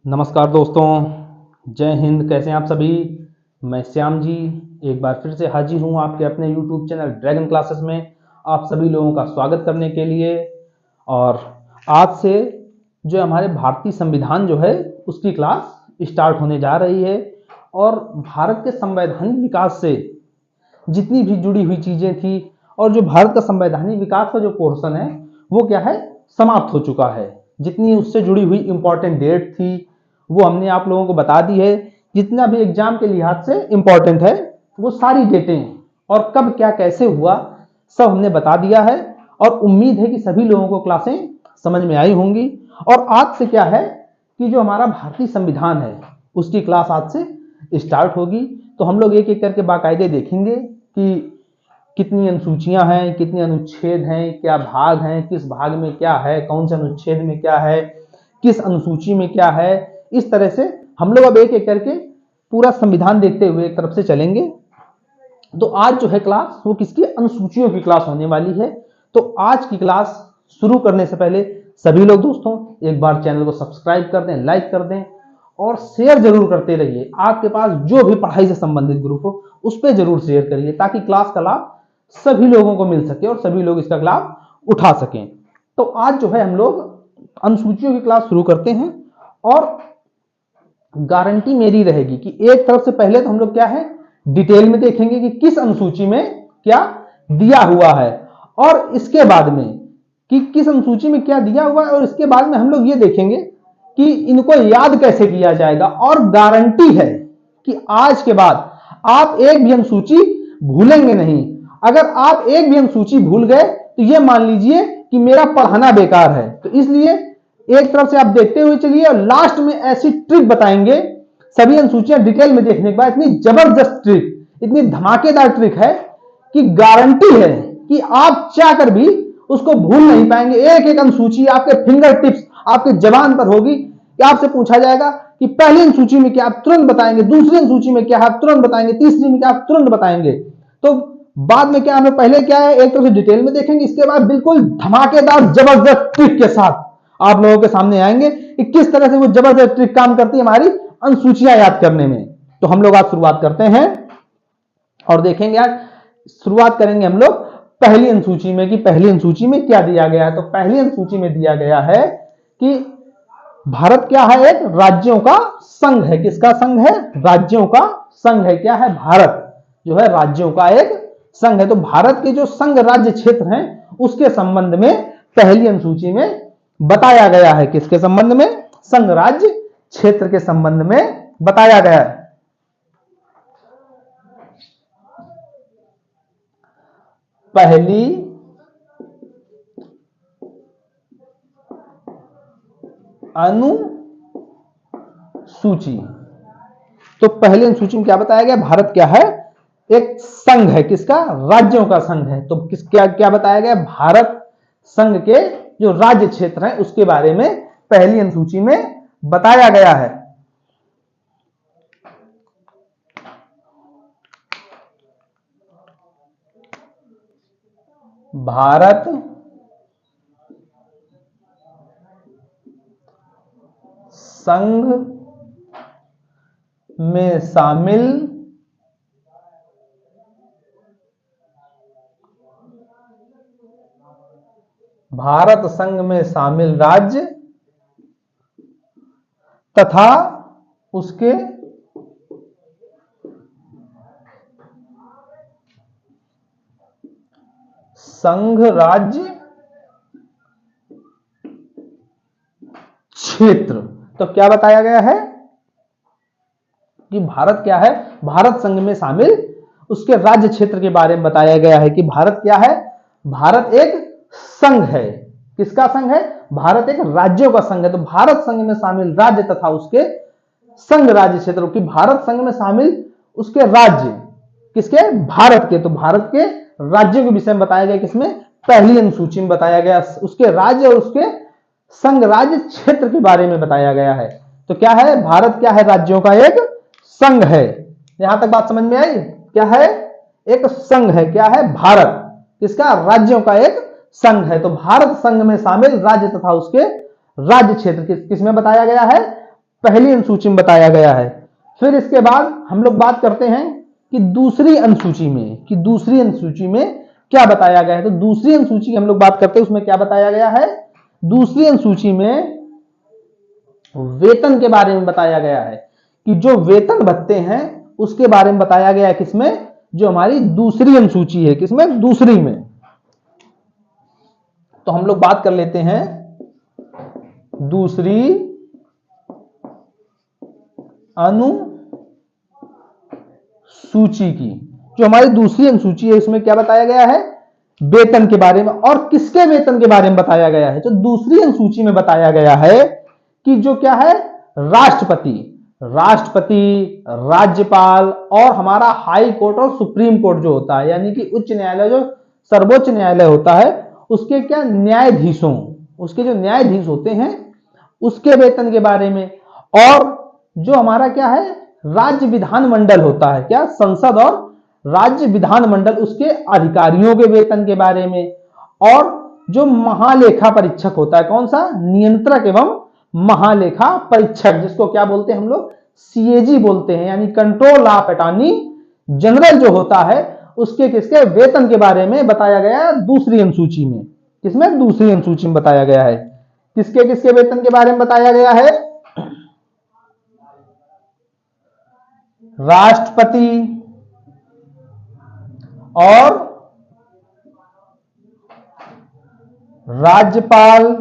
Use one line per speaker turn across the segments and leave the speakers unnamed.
नमस्कार दोस्तों, जय हिंद। कैसे हैं आप सभी। मैं श्याम जी एक बार फिर से हाजिर हूं आपके अपने YouTube चैनल ड्रैगन क्लासेस में आप सभी लोगों का स्वागत करने के लिए। और आज से जो हमारे भारतीय संविधान जो है उसकी क्लास स्टार्ट होने जा रही है। और भारत के संवैधानिक विकास से जितनी भी जुड़ी हुई चीज़ें थी और जो भारत का संवैधानिक विकास का जो पोर्शन है वो क्या है, समाप्त हो चुका है। जितनी उससे जुड़ी हुई इंपॉर्टेंट डेट थी वो हमने आप लोगों को बता दी है। जितना भी एग्जाम के लिहाज से इंपॉर्टेंट है वो सारी डेटें और कब क्या कैसे हुआ सब हमने बता दिया है। और उम्मीद है कि सभी लोगों को क्लासें समझ में आई होंगी। और आज से क्या है कि जो हमारा भारतीय संविधान है उसकी क्लास आज से स्टार्ट होगी। तो हम लोग एक एक करके बाकायदे देखेंगे कि कितनी अनुसूचियां हैं, कितने अनुच्छेद हैं, क्या भाग हैं, किस भाग में क्या है, कौन से अनुच्छेद में क्या है, किस अनुसूची में क्या है। इस तरह से हम लोग अब एक एक करके पूरा संविधान देखते हुए एक तरफ से चलेंगे। तो आज जो है क्लास वो किसकी, अनुसूचियों की क्लास होने वाली है। तो आज की क्लास शुरू करने से पहले सभी लोग दोस्तों एक बार चैनल को सब्सक्राइब कर दें, लाइक कर दें और शेयर जरूर करते रहिए। आपके पास जो भी पढ़ाई से संबंधित ग्रुप हो उस पर जरूर शेयर करिए ताकि क्लास का लाभ सभी लोगों को मिल सके और सभी लोग इसका लाभ उठा सकें। तो आज जो है हम लोग अनुसूचियों की क्लास शुरू करते हैं। और गारंटी मेरी रहेगी कि एक तरफ से पहले तो हम लोग क्या है डिटेल में देखेंगे कि किस अनुसूची में क्या दिया हुआ है, और इसके बाद में कि किस अनुसूची में क्या दिया हुआ है, और इसके बाद में हम लोग ये देखेंगे कि इनको याद कैसे किया जाएगा। और गारंटी है कि आज के बाद आप एक भी अनुसूची भूलेंगे नहीं। अगर आप एक भी अनुसूची भूल गए तो ये मान लीजिए कि मेरा पढ़ाना बेकार है। तो इसलिए एक तरफ से आप देखते हुए चलिए और लास्ट में ऐसी ट्रिक बताएंगे सभी अनुसूचियां डिटेल में देखने के बाद। इतनी जबरदस्त ट्रिक, इतनी धमाकेदार ट्रिक है कि गारंटी है कि आप चाहकर भी उसको भूल नहीं पाएंगे। एक एक अनुसूची आपके फिंगर टिप्स आपके जबान पर होगी कि आपसे पूछा जाएगा कि पहली अनुसूची में क्या, आप तुरंत बताएंगे। दूसरी अनुसूची में क्या, आप तुरंत बताएंगे। तीसरी में क्या, आप तुरंत बताएंगे। तो बाद में क्या, हमें पहले क्या है एक तरफ से डिटेल में देखेंगे, इसके बाद बिल्कुल धमाकेदार जबरदस्त ट्रिक के साथ आप लोगों के सामने आएंगे कि किस तरह से वो जबरदस्त ट्रिक काम करती है हमारी अनुसूचियां याद करने में। तो हम लोग आज शुरुआत करते हैं और देखेंगे आज शुरुआत करेंगे हम लोग पहली अनुसूची में कि पहली अनुसूची में क्या दिया गया है। तो पहली अनुसूची में दिया गया है कि भारत क्या है, एक राज्यों का संघ है। किसका संघ है, राज्यों का संघ है। क्या है, भारत जो है राज्यों का एक संघ है। तो भारत के जो संघ राज्य क्षेत्र हैं उसके संबंध में पहली अनुसूची में बताया गया है। किसके संबंध में, संघ राज्य क्षेत्र के संबंध में बताया गया है। पहली अनुसूची, तो पहली अनुसूची में क्या बताया गया, भारत क्या है, एक संघ है। किसका, राज्यों का संघ है। तो किस क्या क्या बताया गया, भारत संघ के जो राज्य क्षेत्र हैं उसके बारे में पहली अनुसूची में बताया गया है। भारत संघ में शामिल भारत संघ में शामिल राज्य तथा उसके संघ राज्य क्षेत्र। तो क्या बताया गया है कि भारत क्या है, भारत संघ में शामिल उसके राज्य क्षेत्र के बारे में बताया गया है कि भारत क्या है, भारत एक संघ है। किसका संघ है, भारत एक राज्यों का संघ है। तो भारत संघ में शामिल राज्य तथा उसके संघ राज्य क्षेत्र की, भारत संघ में शामिल उसके राज्य किसके, भारत के। तो भारत के राज्यों के विषय में बताया गया, किसमें, पहली अनुसूची में बताया गया। उसके राज्य और उसके संघ राज्य क्षेत्र के बारे में बताया गया है। तो क्या है, भारत क्या है, राज्यों का एक संघ है। यहां तक बात समझ में आई, क्या है, एक संघ है। क्या है, भारत किसका, राज्यों का एक संघ है। तो भारत संघ में शामिल राज्य तथा उसके राज्य क्षेत्र किसमें बताया गया है, पहली अनुसूची में बताया गया है। फिर इसके बाद हम लोग बात करते हैं कि दूसरी अनुसूची में क्या बताया गया है। तो दूसरी अनुसूची की हम लोग बात करते हैं, उसमें क्या बताया गया है। दूसरी अनुसूची में वेतन के बारे में बताया गया है कि जो वेतन भत्ते हैं उसके बारे में बताया गया है। किसमें, जो हमारी दूसरी अनुसूची है, किसमें, दूसरी में। तो हम लोग बात कर लेते हैं दूसरी अनुसूची की। जो हमारी दूसरी अनुसूची है उसमें क्या बताया गया है, वेतन के बारे में। और किसके वेतन के बारे में बताया गया है। जो दूसरी अनुसूची में बताया गया है कि जो क्या है, राष्ट्रपति, राज्यपाल और हमारा हाई कोर्ट और सुप्रीम कोर्ट जो होता है, यानी कि उच्च न्यायालय, जो सर्वोच्च न्यायालय होता है, उसके क्या न्यायाधीशों, उसके जो न्यायाधीश होते हैं उसके वेतन के बारे में। और जो हमारा क्या है, राज्य विधानमंडल होता है, क्या, संसद और राज्य विधानमंडल, उसके अधिकारियों के वेतन के बारे में। और जो महालेखा परीक्षक होता है, कौन सा, नियंत्रक एवं महालेखा परीक्षक, जिसको क्या बोलते हैं हम लोग, सीएजी बोलते हैं, यानी कंट्रोल ऑफ अटॉर्नी जनरल जो होता है, उसके किसके वेतन के बारे में बताया गया है दूसरी अनुसूची में। किसमें, दूसरी अनुसूची में बताया गया है। किसके किसके वेतन के बारे में बताया गया है, राष्ट्रपति और राज्यपाल,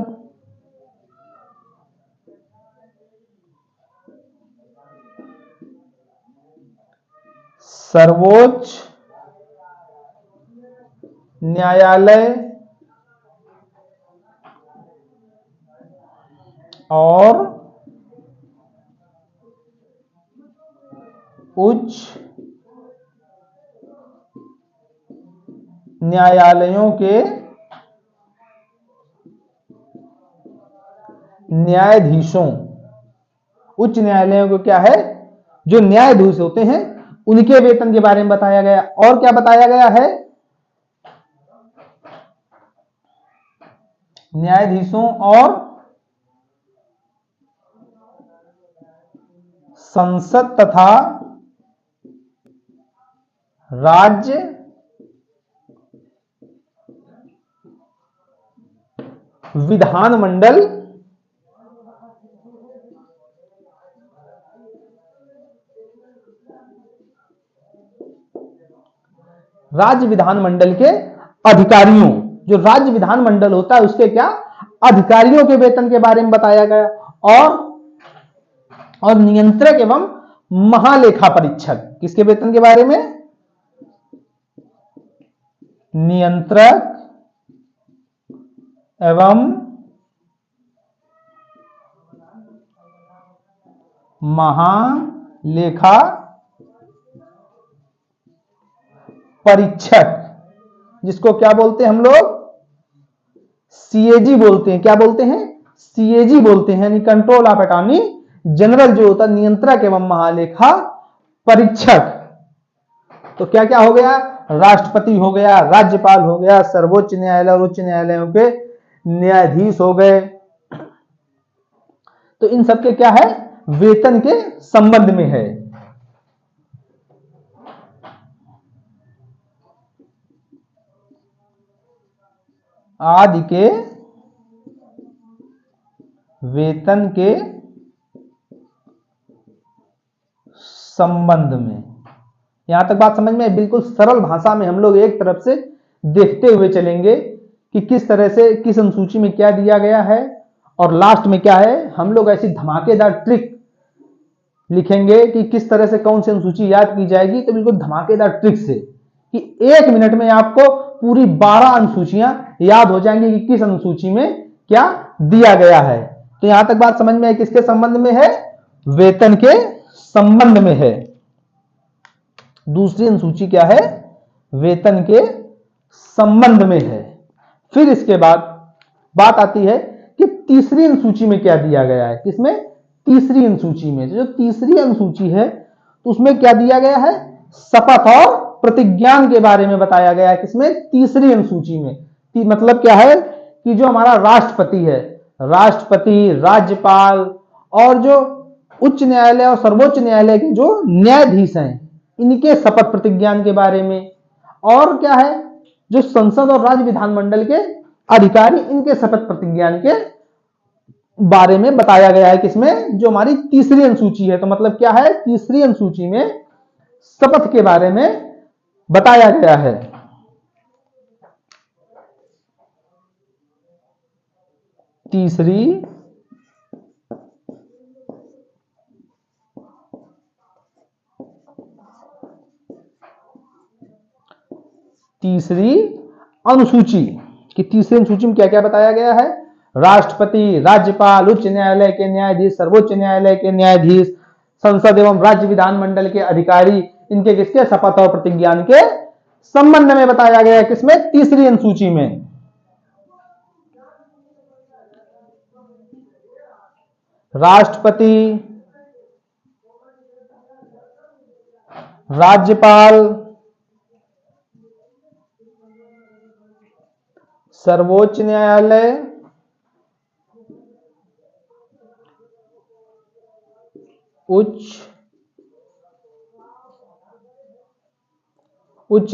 सर्वोच्च न्यायालय और उच्च न्यायालयों के न्यायाधीशों। उच्च न्यायालयों को क्या है, जो न्यायाधीश होते हैं उनके वेतन के बारे में बताया गया। और क्या बताया गया है, न्यायाधीशों और संसद तथा राज्य विधानमंडल राज्य विधानमंडल के अधिकारियों, जो राज्य विधानमंडल होता है उसके क्या अधिकारियों के वेतन के बारे में बताया गया। और नियंत्रक एवं महालेखा परीक्षक, किसके वेतन के बारे में, नियंत्रक एवं महालेखा परीक्षक, जिसको क्या बोलते हैं हम लोग, सीएजी बोलते हैं। क्या बोलते हैं, सीएजी बोलते हैं, यानी कंट्रोल ऑफ अटॉर्नी जनरल जो होता है, नियंत्रक एवं महालेखा परीक्षक। तो क्या क्या हो गया, राष्ट्रपति हो गया, राज्यपाल हो गया, सर्वोच्च न्यायालय और उच्च न्यायालयों के न्यायाधीश हो गए। तो इन सबके क्या है, वेतन के संबंध में है। आदि के वेतन के संबंध में। यहां तक बात समझ में, बिल्कुल सरल भाषा में हम लोग एक तरफ से देखते हुए चलेंगे कि किस तरह से किस अनुसूची में क्या दिया गया है और लास्ट में क्या है। हम लोग ऐसी धमाकेदार ट्रिक लिखेंगे कि किस तरह से कौन सी अनुसूची याद की जाएगी। तो बिल्कुल धमाकेदार ट्रिक से कि 1 मिनट में आपको पूरी 12 अनुसूचियां याद हो जाएंगी कि किस अनुसूची में क्या दिया गया है। तो यहां तक बात समझ में है, किसके संबंध में है, वेतन के संबंध में है। दूसरी अनुसूची क्या है, वेतन के संबंध में है। फिर इसके बाद बात आती है कि तीसरी अनुसूची में क्या दिया गया है। किसमें, तीसरी अनुसूची में। जो तीसरी अनुसूची है तो उसमें क्या दिया गया है, शपथ और प्रतिज्ञान के बारे में बताया गया है। किसमें, तीसरी अनुसूची में। मतलब क्या है कि जो हमारा राष्ट्रपति है, राष्ट्रपति, राज्यपाल और जो उच्च न्यायालय और सर्वोच्च न्यायालय के जो न्यायाधीश हैं इनके शपथ प्रतिज्ञान के बारे में, और क्या है जो संसद और राज्य विधानमंडल के अधिकारी इनके शपथ प्रतिज्ञान के बारे में बताया गया है। किसमें? जो हमारी तीसरी अनुसूची है। तो मतलब क्या है, तीसरी अनुसूची में शपथ के बारे में बताया गया है। तीसरी अनुसूची कि तीसरी अनुसूची में क्या क्या बताया गया है। राष्ट्रपति, राज्यपाल, उच्च न्यायालय के न्यायाधीश, सर्वोच्च न्यायालय के न्यायाधीश, संसद एवं राज्य विधानमंडल के अधिकारी इनके किसके शपथ और प्रतिज्ञान के संबंध में बताया गया है। किसमें? तीसरी अनुसूची में। राष्ट्रपति, राज्यपाल, सर्वोच्च न्यायालय, उच्च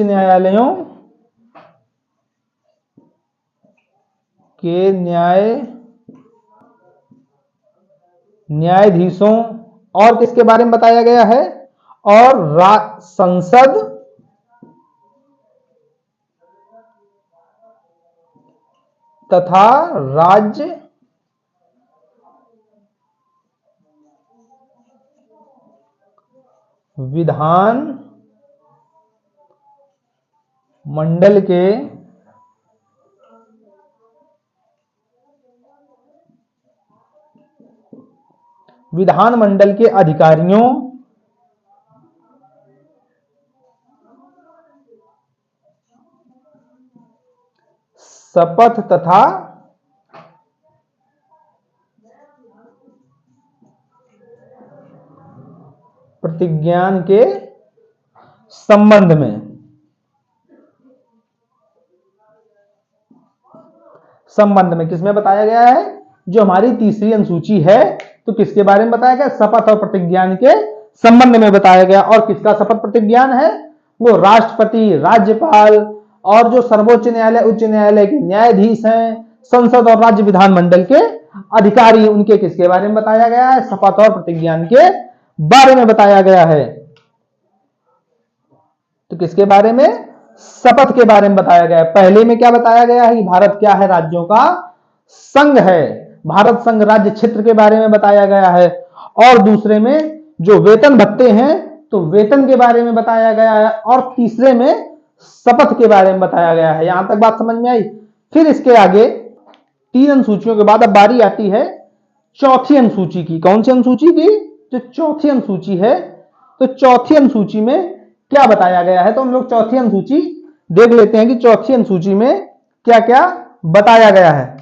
न्यायालयों के न्यायाधीशों और किसके बारे में बताया गया है, और संसद तथा राज्य विधान मंडल के अधिकारियों शपथ तथा प्रतिज्ञान के संबंध में किसमें बताया गया है? जो हमारी तीसरी अनुसूची है तो किसके बारे में बताया गया? शपथ और प्रतिज्ञान के संबंध में बताया गया। और किसका शपथ प्रतिज्ञान है? वो राष्ट्रपति, राज्यपाल और जो सर्वोच्च न्यायालय, उच्च न्यायालय के न्यायाधीश हैं, संसद और राज्य विधानमंडल के अधिकारी, उनके किसके बारे में बताया गया है? शपथ और प्रतिज्ञान के बारे में बताया गया है। तो किसके बारे में? शपथ के बारे में बताया गया है। पहले में क्या बताया गया है कि भारत क्या है? राज्यों का संघ है। भारत संघ राज्य क्षेत्र के बारे में बताया गया है। और दूसरे में जो वेतन भत्ते हैं तो वेतन के बारे में बताया गया है। और तीसरे में शपथ के बारे में बताया गया है। यहां तक बात समझ में आई? फिर इसके आगे तीन अनुसूचियों के बाद अब बारी आती है चौथी अनुसूची की। कौन सी अनुसूची की? जो चौथी अनुसूची है। तो चौथी अनुसूची में क्या बताया गया है? तो हम लोग चौथी अनुसूची देख लेते हैं कि चौथी अनुसूची में क्या क्या बताया गया है।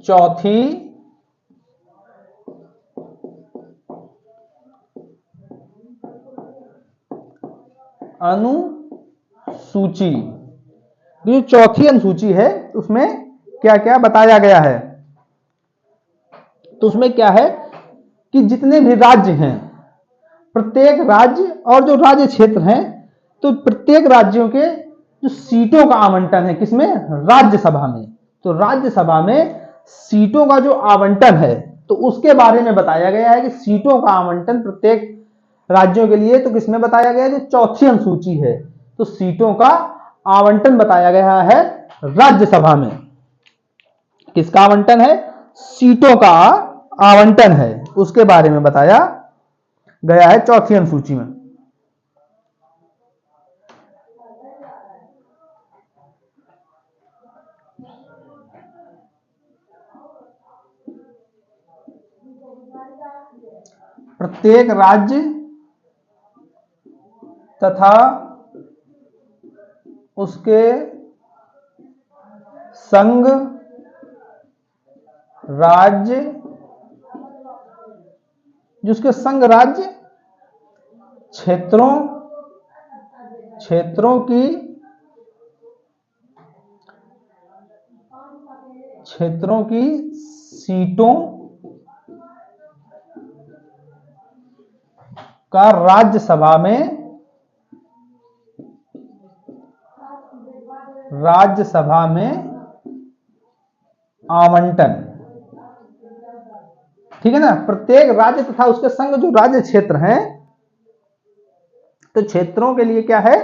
चौथी अनुसूची, जो चौथी अनुसूची है उसमें क्या क्या बताया गया है? तो उसमें क्या है कि जितने भी राज्य हैं, प्रत्येक राज्य और जो राज्य क्षेत्र हैं, तो प्रत्येक राज्यों के जो सीटों का आवंटन है किसमें? राज्यसभा में। तो राज्यसभा में सीटों का जो आवंटन है तो उसके बारे में बताया गया है कि सीटों का आवंटन प्रत्येक राज्यों के लिए तो किसमें बताया गया है? जो चौथी अनुसूची है। तो सीटों का आवंटन बताया गया है राज्यसभा में। किसका आवंटन है? सीटों का आवंटन है, उसके बारे में बताया गया है चौथी अनुसूची में। प्रत्येक राज्य तथा उसके संघ राज्य, जिसके संघ राज्य क्षेत्रों की क्षेत्रों की सीटों का राज्यसभा में आवंटन। ठीक है ना, प्रत्येक राज्य तथा उसके संग जो राज्य क्षेत्र हैं, तो क्षेत्रों के लिए क्या है,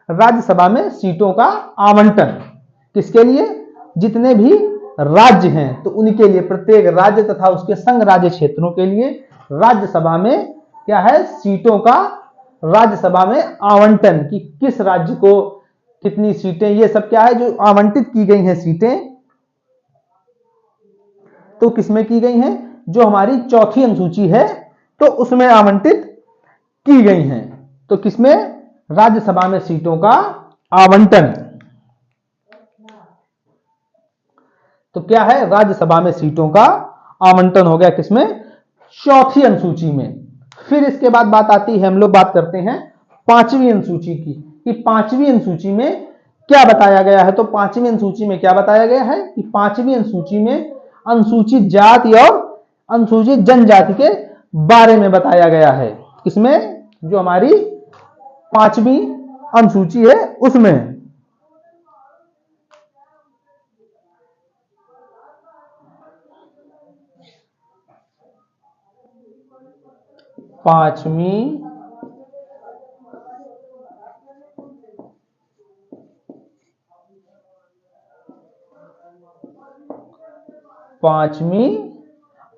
राज्यसभा में सीटों का आवंटन। किसके लिए, जितने भी राज्य हैं तो उनके लिए, प्रत्येक राज्य तथा उसके संग राज्य क्षेत्रों के लिए राज्यसभा में क्या है, सीटों का राज्यसभा में आवंटन, कि किस राज्य को कितनी सीटें, ये सब क्या है जो आवंटित की गई हैं सीटें, तो किसमें की गई हैं, जो हमारी चौथी अनुसूची है तो उसमें आवंटित की गई हैं। तो किसमें, राज्यसभा में सीटों का आवंटन। तो क्या है, राज्यसभा में सीटों का आवंटन हो गया किसमें, चौथी अनुसूची में। फिर इसके बाद बात आती है, हम लोग बात करते हैं पांचवी अनुसूची की, कि पांचवी अनुसूची में क्या बताया गया है। तो पांचवी अनुसूची में क्या बताया गया है, कि पांचवी अनुसूची में अनुसूचित जाति और अनुसूचित जनजाति के बारे में बताया गया है। किसमें, जो हमारी पांचवी अनुसूची है उसमें। पांचवी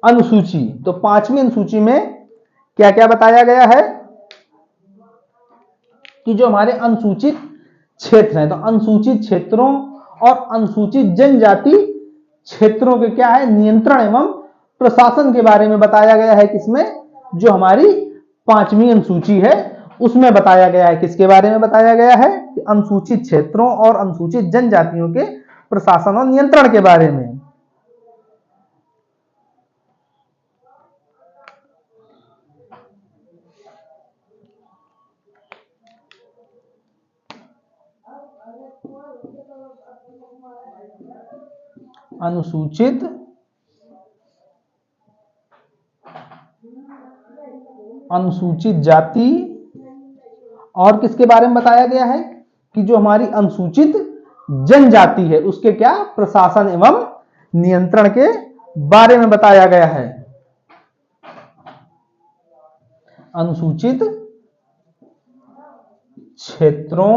अनुसूची, तो पांचवी अनुसूची में क्या क्या बताया गया है, कि जो हमारे अनुसूचित क्षेत्र हैं, तो अनुसूचित क्षेत्रों और अनुसूचित जनजाति क्षेत्रों के क्या है, नियंत्रण एवं प्रशासन के बारे में बताया गया है। किसमें, जो हमारी पांचवी अनुसूची है उसमें बताया गया है। किसके बारे में बताया गया है, कि अनुसूचित क्षेत्रों और अनुसूचित जनजातियों के प्रशासन और नियंत्रण के बारे में। अनुसूचित अनुसूचित जाति और किसके बारे में बताया गया है, कि जो हमारी अनुसूचित जनजाति है उसके क्या, प्रशासन एवं नियंत्रण के बारे में बताया गया है। अनुसूचित क्षेत्रों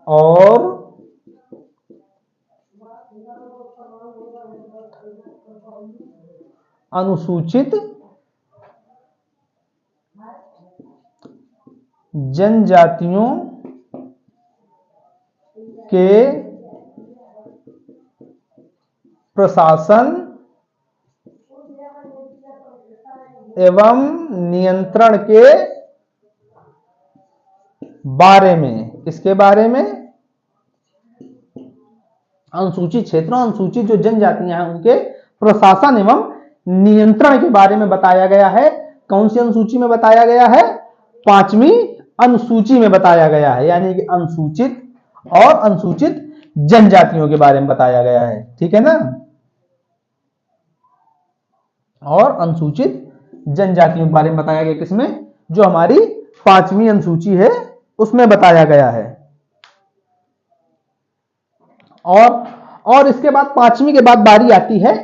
और अनुसूचित जनजातियों के प्रशासन एवं नियंत्रण के बारे में। किसके बारे में, अनुसूचित क्षेत्रों, अनुसूचित जो जनजातियां हैं उनके प्रशासन एवं नियंत्रण के बारे में बताया गया है। कौन सी अनुसूची में बताया गया है, पांचवी अनुसूची में बताया गया है, यानी कि अनुसूचित और अनुसूचित जनजातियों के बारे में बताया गया है। ठीक है ना, और अनुसूचित जनजातियों के बारे में बताया गया किसमें, जो हमारी पांचवी अनुसूची है उसमें बताया गया है। और इसके बाद पांचवी के बाद बारी आती है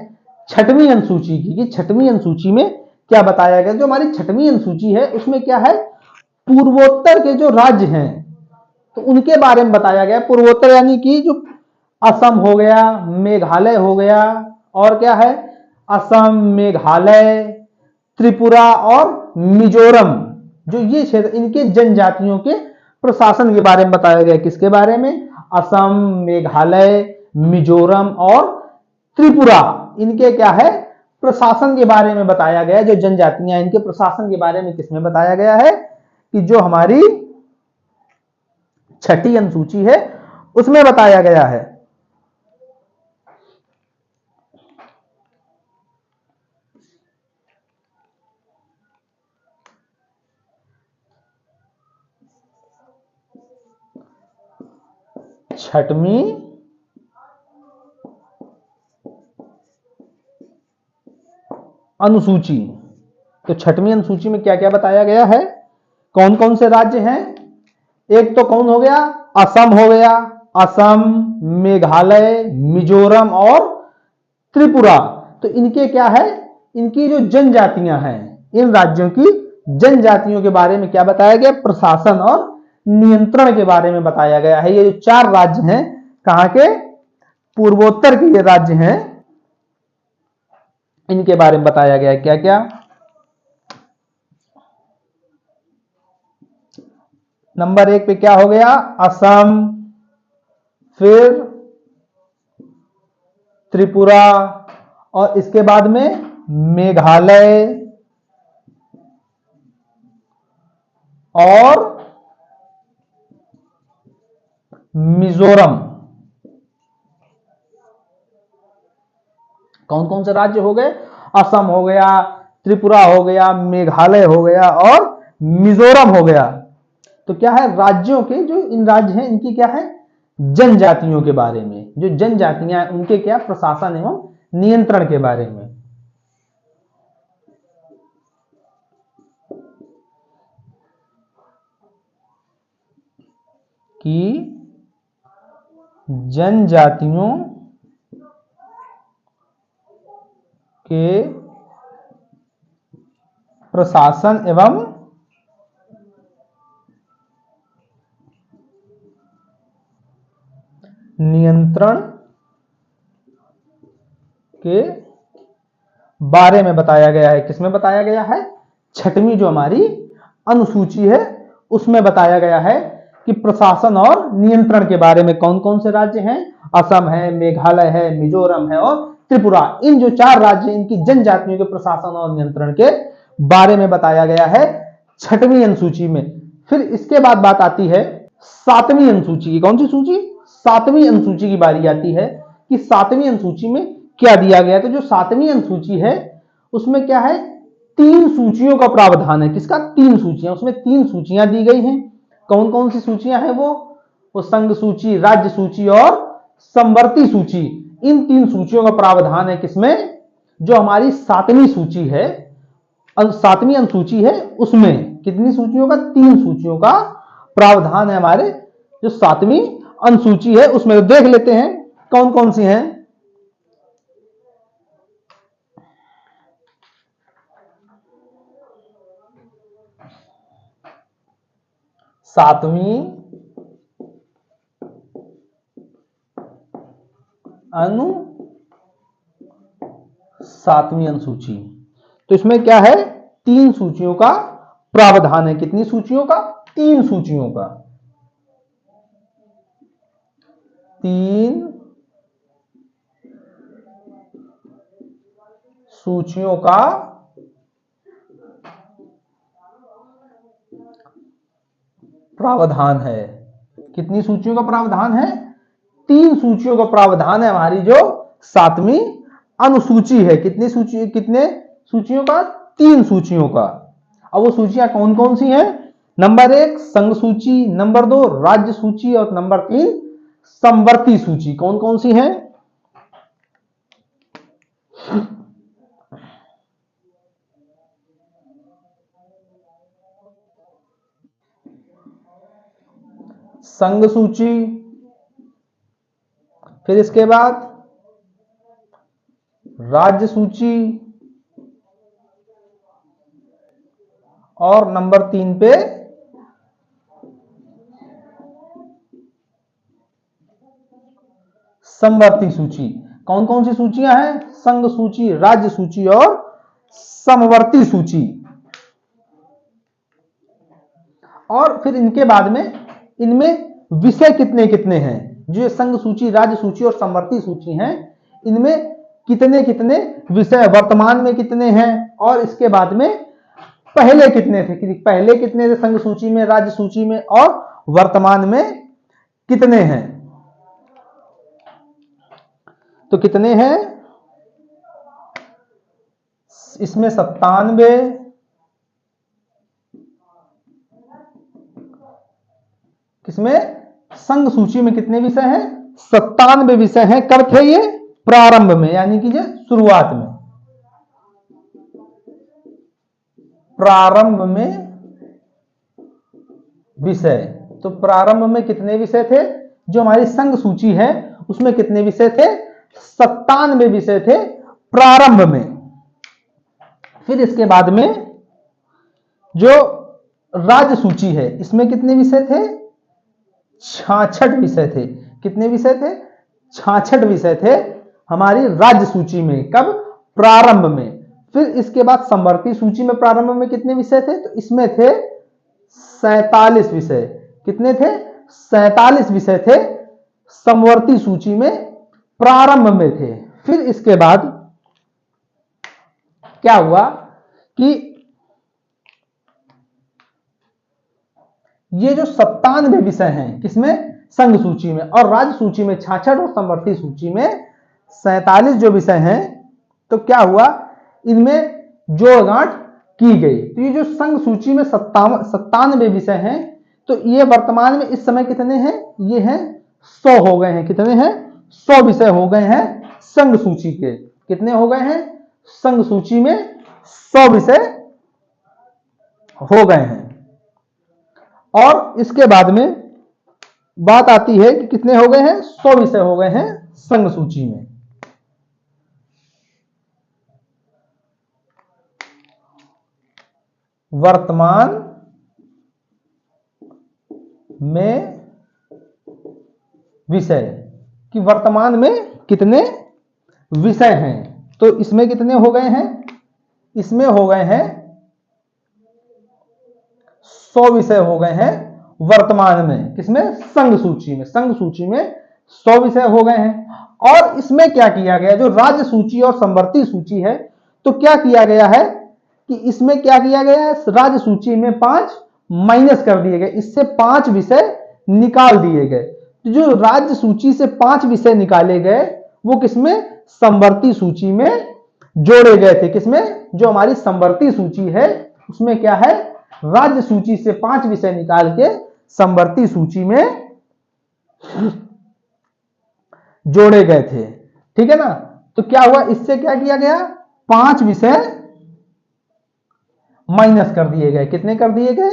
छठवीं अनुसूची की, कि छठवीं अनुसूची में क्या बताया गया। जो हमारी छठवीं अनुसूची है उसमें क्या है, पूर्वोत्तर के जो राज्य हैं तो उनके बारे में बताया गया। पूर्वोत्तर यानी कि जो असम हो गया, मेघालय हो गया, और क्या है, असम, मेघालय, त्रिपुरा और मिजोरम, जो ये क्षेत्र, इनके जनजातियों के प्रशासन के बारे में बताया गया। किसके बारे में, असम, मेघालय, मिजोरम और त्रिपुरा, इनके क्या है, प्रशासन के बारे में बताया गया। जो जनजातियां इनके प्रशासन के बारे में किसमें बताया गया है, कि जो हमारी छठी अनुसूची है उसमें बताया गया है। छठवीं अनुसूची। तो छठवीं अनुसूची में क्या क्या बताया गया है, कौन कौन से राज्य हैं। एक तो कौन हो गया, असम हो गया, असम, मेघालय, मिजोरम और त्रिपुरा। तो इनके क्या है, इनकी जो जनजातियां हैं, इन राज्यों की जनजातियों के बारे में क्या बताया गया, प्रशासन और नियंत्रण के बारे में बताया गया है। ये जो 4 राज्य हैं, कहां के, पूर्वोत्तर के ये राज्य हैं, इनके बारे में बताया गया है। क्या क्या, नंबर 1 पे क्या हो गया, असम, फिर त्रिपुरा, और इसके बाद में मेघालय और मिजोरम। कौन कौन से राज्य हो गए, असम हो गया, त्रिपुरा हो गया, मेघालय हो गया और मिजोरम हो गया। तो क्या है, राज्यों के जो इन राज्य हैं, इनकी क्या है, जनजातियों के बारे में, जो जनजातियां उनके क्या, प्रशासन एवं नियंत्रण के बारे में। कि जनजातियों के प्रशासन एवं नियंत्रण के बारे में बताया गया है। किसमें बताया गया है, छठवीं जो हमारी अनुसूची है उसमें बताया गया है कि प्रशासन और नियंत्रण के बारे में कौन कौन से राज्य हैं, असम है, मेघालय है, मिजोरम है और त्रिपुरा। इन जो 4 राज्य, इनकी जनजातियों के प्रशासन और नियंत्रण के बारे में बताया गया है छठवीं अनुसूची में। फिर इसके बाद बात आती है 7वीं अनुसूची की। कौन सी सूची, 7वीं अनुसूची की बारी आती है कि 7वीं अनुसूची में क्या दिया गया। तो जो 7वीं अनुसूची है उसमें क्या है, 3 सूचियों का प्रावधान है। किसका, 3 सूचियां, उसमें 3 सूचियां दी गई हैं। कौन कौन सी सूचियां हैं वो संघ सूची, राज्य सूची और समवर्ती सूची। इन 3 सूचियों का प्रावधान है किसमें, जो हमारी 7वीं सूची है, 7वीं अनुसूची है, उसमें कितनी सूचियों का, 3 सूचियों का प्रावधान है हमारे जो 7वीं अनुसूची है उसमें। तो देख लेते हैं कौन कौन सी हैं। 7वीं अनुसूची, तो इसमें क्या है, 3 सूचियों का प्रावधान है। कितनी सूचियों का, 3 सूचियों का, 3 सूचियों का प्रावधान है। कितनी सूचियों का प्रावधान है, 3 सूचियों का प्रावधान है हमारी जो 7वीं अनुसूची है। कितनी सूची, कितने सूचियों का, 3 सूचियों का। अब वो सूचियां कौन कौन सी हैं, नंबर 1 संघ सूची, नंबर 2 राज्य सूची और नंबर 3 समवर्ती सूची। कौन कौन सी हैं, संघ सूची, फिर इसके बाद राज्य सूची और नंबर 3 पे समवर्ती सूची। कौन कौन सी सूचियां हैं, संघ सूची, राज्य सूची और समवर्ती सूची। और फिर इनके बाद में इनमें विषय कितने कितने हैं, जो संघ सूची, राज्य सूची और समवर्ती सूची हैं, इनमें कितने कितने विषय वर्तमान में कितने हैं, और इसके बाद में पहले कितने थे, पहले कितने थे संघ सूची में, राज्य सूची में, और वर्तमान में कितने हैं। तो कितने हैं, इसमें 97, किसमें, संघ सूची में कितने विषय हैं, 97 विषय हैं। कब थे ये, प्रारंभ में, यानी कि शुरुआत में। प्रारंभ में विषय। तो प्रारंभ में कितने विषय थे? जो हमारी संघ सूची है उसमें कितने विषय थे? 97 विषय थे प्रारंभ में। फिर इसके बाद में जो राज्य सूची है इसमें कितने विषय थे? 66 विषय थे। कितने विषय थे? 66 विषय थे हमारी राज्य सूची में। कब? प्रारंभ में। फिर इसके बाद समवर्ती सूची में प्रारंभ में कितने विषय थे? तो इसमें थे 47 विषय। कितने थे? 47 विषय थे समवर्ती सूची में प्रारंभ में थे। फिर इसके बाद क्या हुआ कि ये जो 97 विषय हैं किसमें? संघ सूची में, और राज्य सूची में 66 और समवर्ती सूची में 47 जो विषय हैं, तो क्या हुआ? इनमें जोड़ गांठ की गई। तो ये जो संघ सूची में 97 विषय हैं, तो ये वर्तमान में इस समय कितने हैं? ये हैं 100 हो गए हैं। कितने हैं? 100 विषय हो गए हैं संघ सूची के। कितने हो गए हैं? संघ सूची में 100 विषय हो गए हैं। और इसके बाद में बात आती है कि कितने हो गए हैं? 100 विषय हो गए हैं संघ सूची में। वर्तमान में विषय कि वर्तमान में कितने विषय हैं? तो इसमें कितने हो गए हैं? इसमें हो गए हैं 100 विषय हो गए हैं वर्तमान में। किसमें? संघ सूची में। संघ सूची में 100 विषय हो गए हैं। और इसमें क्या किया गया? जो राज्य सूची और समवर्ती सूची है, तो क्या किया गया है कि इसमें क्या किया गया है? राज्य सूची में 5 माइनस कर दिए गए। इससे 5 विषय निकाल दिए गए। तो जो राज्य सूची से 5 विषय निकाले गए वो किसमें? समवर्ती सूची में जोड़े गए थे। किसमें? जो हमारी समवर्ती सूची है उसमें क्या है? राज्य सूची से 5 विषय निकाल के समवर्ती सूची में जोड़े गए थे। ठीक है ना? तो क्या हुआ? इससे क्या किया गया? 5 विषय माइनस कर दिए गए। कितने कर दिए गए?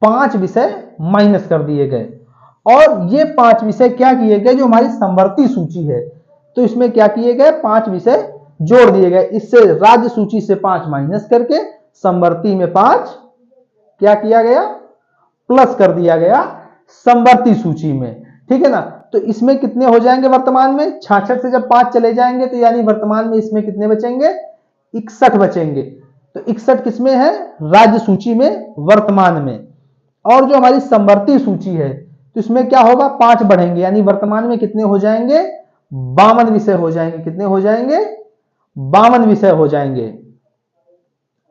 5 विषय माइनस कर दिए गए। और ये 5 विषय क्या किए गए? जो हमारी समवर्ती सूची है, तो इसमें क्या किए गए? 5 विषय जोड़ दिए गए। इससे राज्य सूची से 5 माइनस करके समवर्ती में 5 क्या किया गया? प्लस कर दिया गया समवर्ती सूची में। ठीक है ना? तो इसमें कितने हो जाएंगे वर्तमान में? 66 से जब 5 चले जाएंगे तो यानी वर्तमान में इसमें कितने बचेंगे? 61 बचेंगे। तो 61 किसमें है? राज्य सूची में वर्तमान में। और जो हमारी समवर्ती सूची है तो इसमें क्या होगा? 5 बढ़ेंगे, यानी वर्तमान में कितने हो जाएंगे? 52 विषय हो जाएंगे। कितने हो जाएंगे? 52 विषय हो जाएंगे।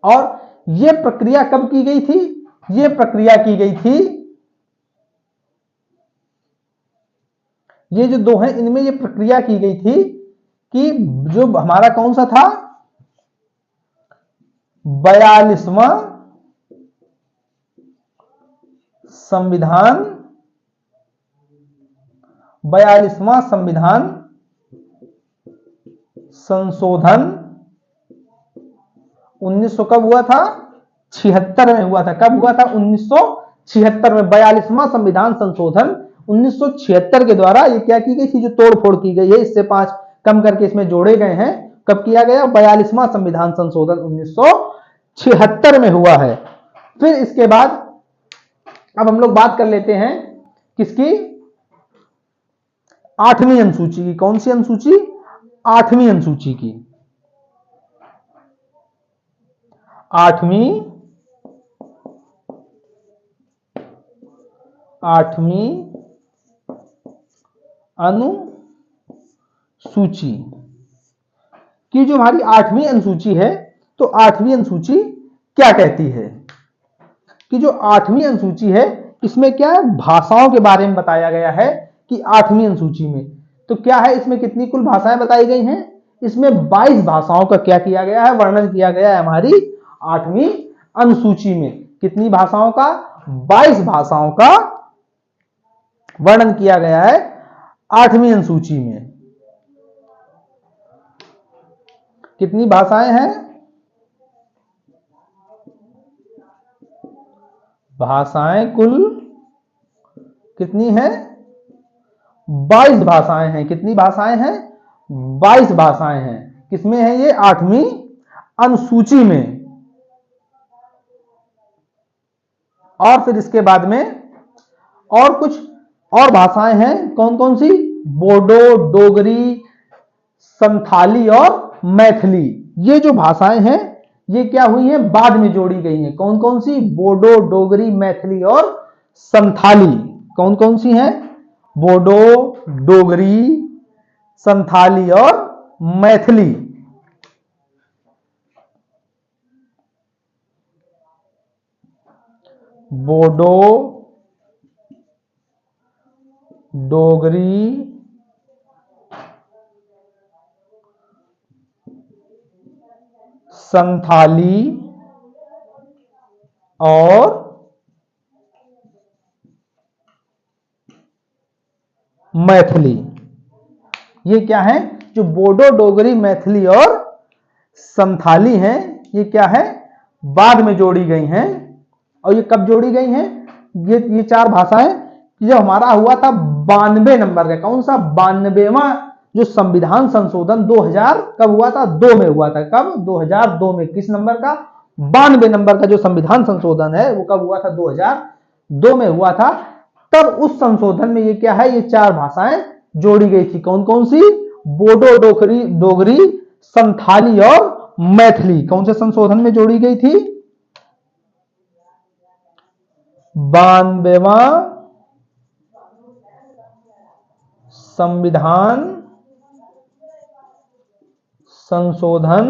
और यह प्रक्रिया कब की गई थी? यह प्रक्रिया की गई थी, ये जो दो हैं इनमें यह प्रक्रिया की गई थी कि जो हमारा कौन सा था? 42वां संविधान, 42वां संविधान संशोधन 1900 कब हुआ था? 76 में हुआ था। कब हुआ था? 1976 में। 42वां संविधान संशोधन 1976 के द्वारा ये क्या की गई थी? जो तोड़फोड़ की गई है, इससे 5 कम करके इसमें जोड़े गए हैं। कब किया गया? 42वां संविधान संशोधन 1976 में हुआ है। फिर इसके बाद अब हम लोग बात कर लेते हैं किसकी? 8वीं अनुसूची की। कौन सी अनुसूची? 8वीं अनुसूची की। 8वीं अनुसूची की जो हमारी 8वीं अनुसूची है, तो 8वीं अनुसूची क्या कहती है कि जो 8वीं अनुसूची है इसमें क्या है? भाषाओं के बारे में बताया गया है कि 8वीं अनुसूची में तो क्या है? इसमें कितनी कुल भाषाएं बताई गई हैं? इसमें 22 भाषाओं का क्या किया गया है? वर्णन किया गया है हमारी 8वीं अनुसूची में। कितनी भाषाओं का? 22 भाषाओं का वर्णन किया गया है 8वीं अनुसूची में। कितनी भाषाएं हैं? भाषाएं कुल कितनी हैं? 22 भाषाएं हैं। कितनी भाषाएं हैं? 22 भाषाएं हैं। किसमें है ये? 8वीं अनुसूची में। और फिर इसके बाद में और कुछ और भाषाएं हैं। कौन कौन सी? बोडो, डोगरी, संथाली और मैथिली। ये जो भाषाएं हैं ये क्या हुई हैं? बाद में जोड़ी गई हैं। कौन कौन सी? बोडो, डोगरी, मैथिली और संथाली। कौन कौन सी हैं? बोडो, डोगरी, संथाली और मैथिली। बोडो, डोगरी, संथाली और मैथिली। ये क्या है? जो बोडो, डोगरी, मैथिली और संथाली हैं ये क्या है? बाद में जोड़ी गई हैं। और ये कब जोड़ी गई हैं? ये 4 भाषाएं जो हमारा हुआ था 92 नंबर का। कौन सा? 92वां जो संविधान संशोधन 2000 कब हुआ था? 2 में हुआ था। कब? 2002 में। किस नंबर का? 92 नंबर का जो संविधान संशोधन है वो कब हुआ था? 2002 में हुआ था। तब उस संशोधन में ये क्या है? ये 4 भाषाएं जोड़ी गई थी। कौन कौन सी? बोडो, डोगरी, संथाली और मैथिली। कौन से संशोधन में जोड़ी गई थी? 92वां संविधान संशोधन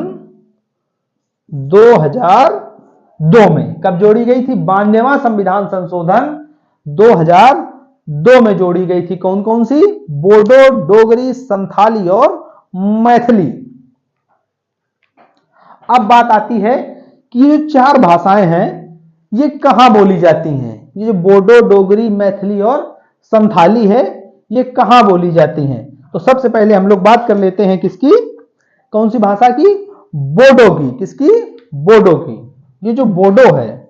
2002 में। कब जोड़ी गई थी? 92वां संविधान संशोधन 2002 में जोड़ी गई थी। कौन कौन सी? बोडो, डोगरी, संथाली और मैथिली। अब बात आती है कि ये 4 भाषाएं हैं ये कहां बोली जाती हैं? ये जो बोडो, डोगरी, मैथिली और संथाली है ये कहां बोली जाती हैं? तो सबसे पहले हम लोग बात कर लेते हैं किसकी? कौन सी भाषा की? बोडो की। किसकी? बोडो की। ये जो बोडो है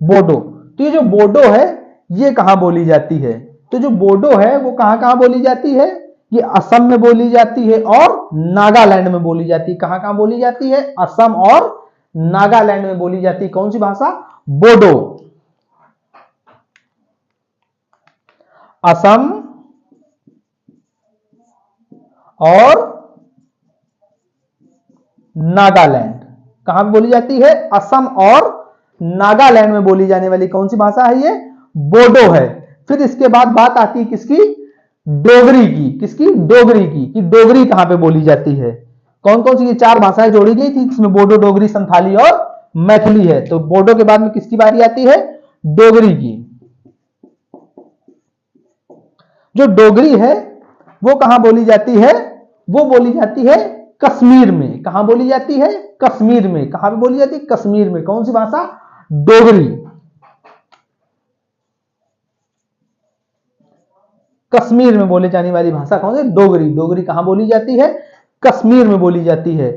बोडो, तो ये जो बोडो है ये कहां बोली जाती है? तो जो बोडो है वो कहां कहां बोली जाती है? ये असम में बोली जाती है और नागालैंड में बोली जाती है। कहां कहां बोली जाती है? असम और नागालैंड में बोली जाती है। कौन सी भाषा? बोडो। असम और नागालैंड कहां बोली जाती है? असम और नागालैंड में बोली जाने वाली कौन सी भाषा है? ये बोडो है। फिर इसके बाद बात आती है किसकी? डोगरी की। किसकी? डोगरी की। कि डोगरी कहां पे बोली जाती है? कौन कौन सी ये 4 भाषाएं जोड़ी गई थी जिसमें बोडो, डोगरी, संथाली और मैथिली है। तो बोडो के बाद में किसकी बारी आती है? डोगरी की। जो डोगरी है वो कहां बोली जाती है? वो बोली जाती है कश्मीर में। कहां बोली जाती है? कश्मीर में। कहां पे बोली जाती है? कश्मीर में। कौन सी भाषा? डोगरी। कश्मीर में बोले जाने वाली भाषा कौन सी? डोगरी। डोगरी कहां बोली जाती है? कश्मीर में बोली जाती है।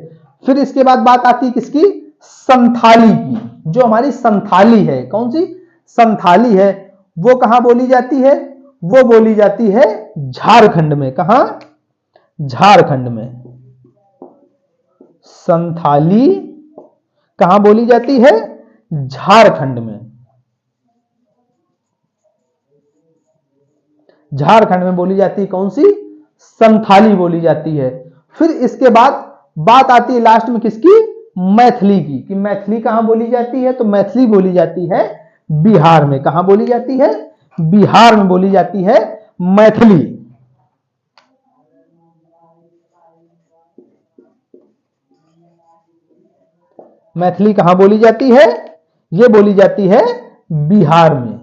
फिर इसके बाद बात आती है किसकी? संथाली की। जो हमारी संथाली है, कौन सी? संथाली है, वो कहां बोली जाती है? वो बोली जाती है झारखंड में। कहां? झारखंड में। संथाली कहां बोली जाती है? झारखंड में। झारखंड में बोली जाती है कौन सी? संथाली बोली जाती है। फिर इसके बाद बात आती है लास्ट में किसकी? मैथिली की। कि मैथिली कहां बोली जाती है? तो मैथिली बोली जाती है बिहार में। कहां बोली जाती है? बिहार में बोली जाती है मैथिली। मैथिली कहां बोली जाती है? ये बोली जाती है बिहार में।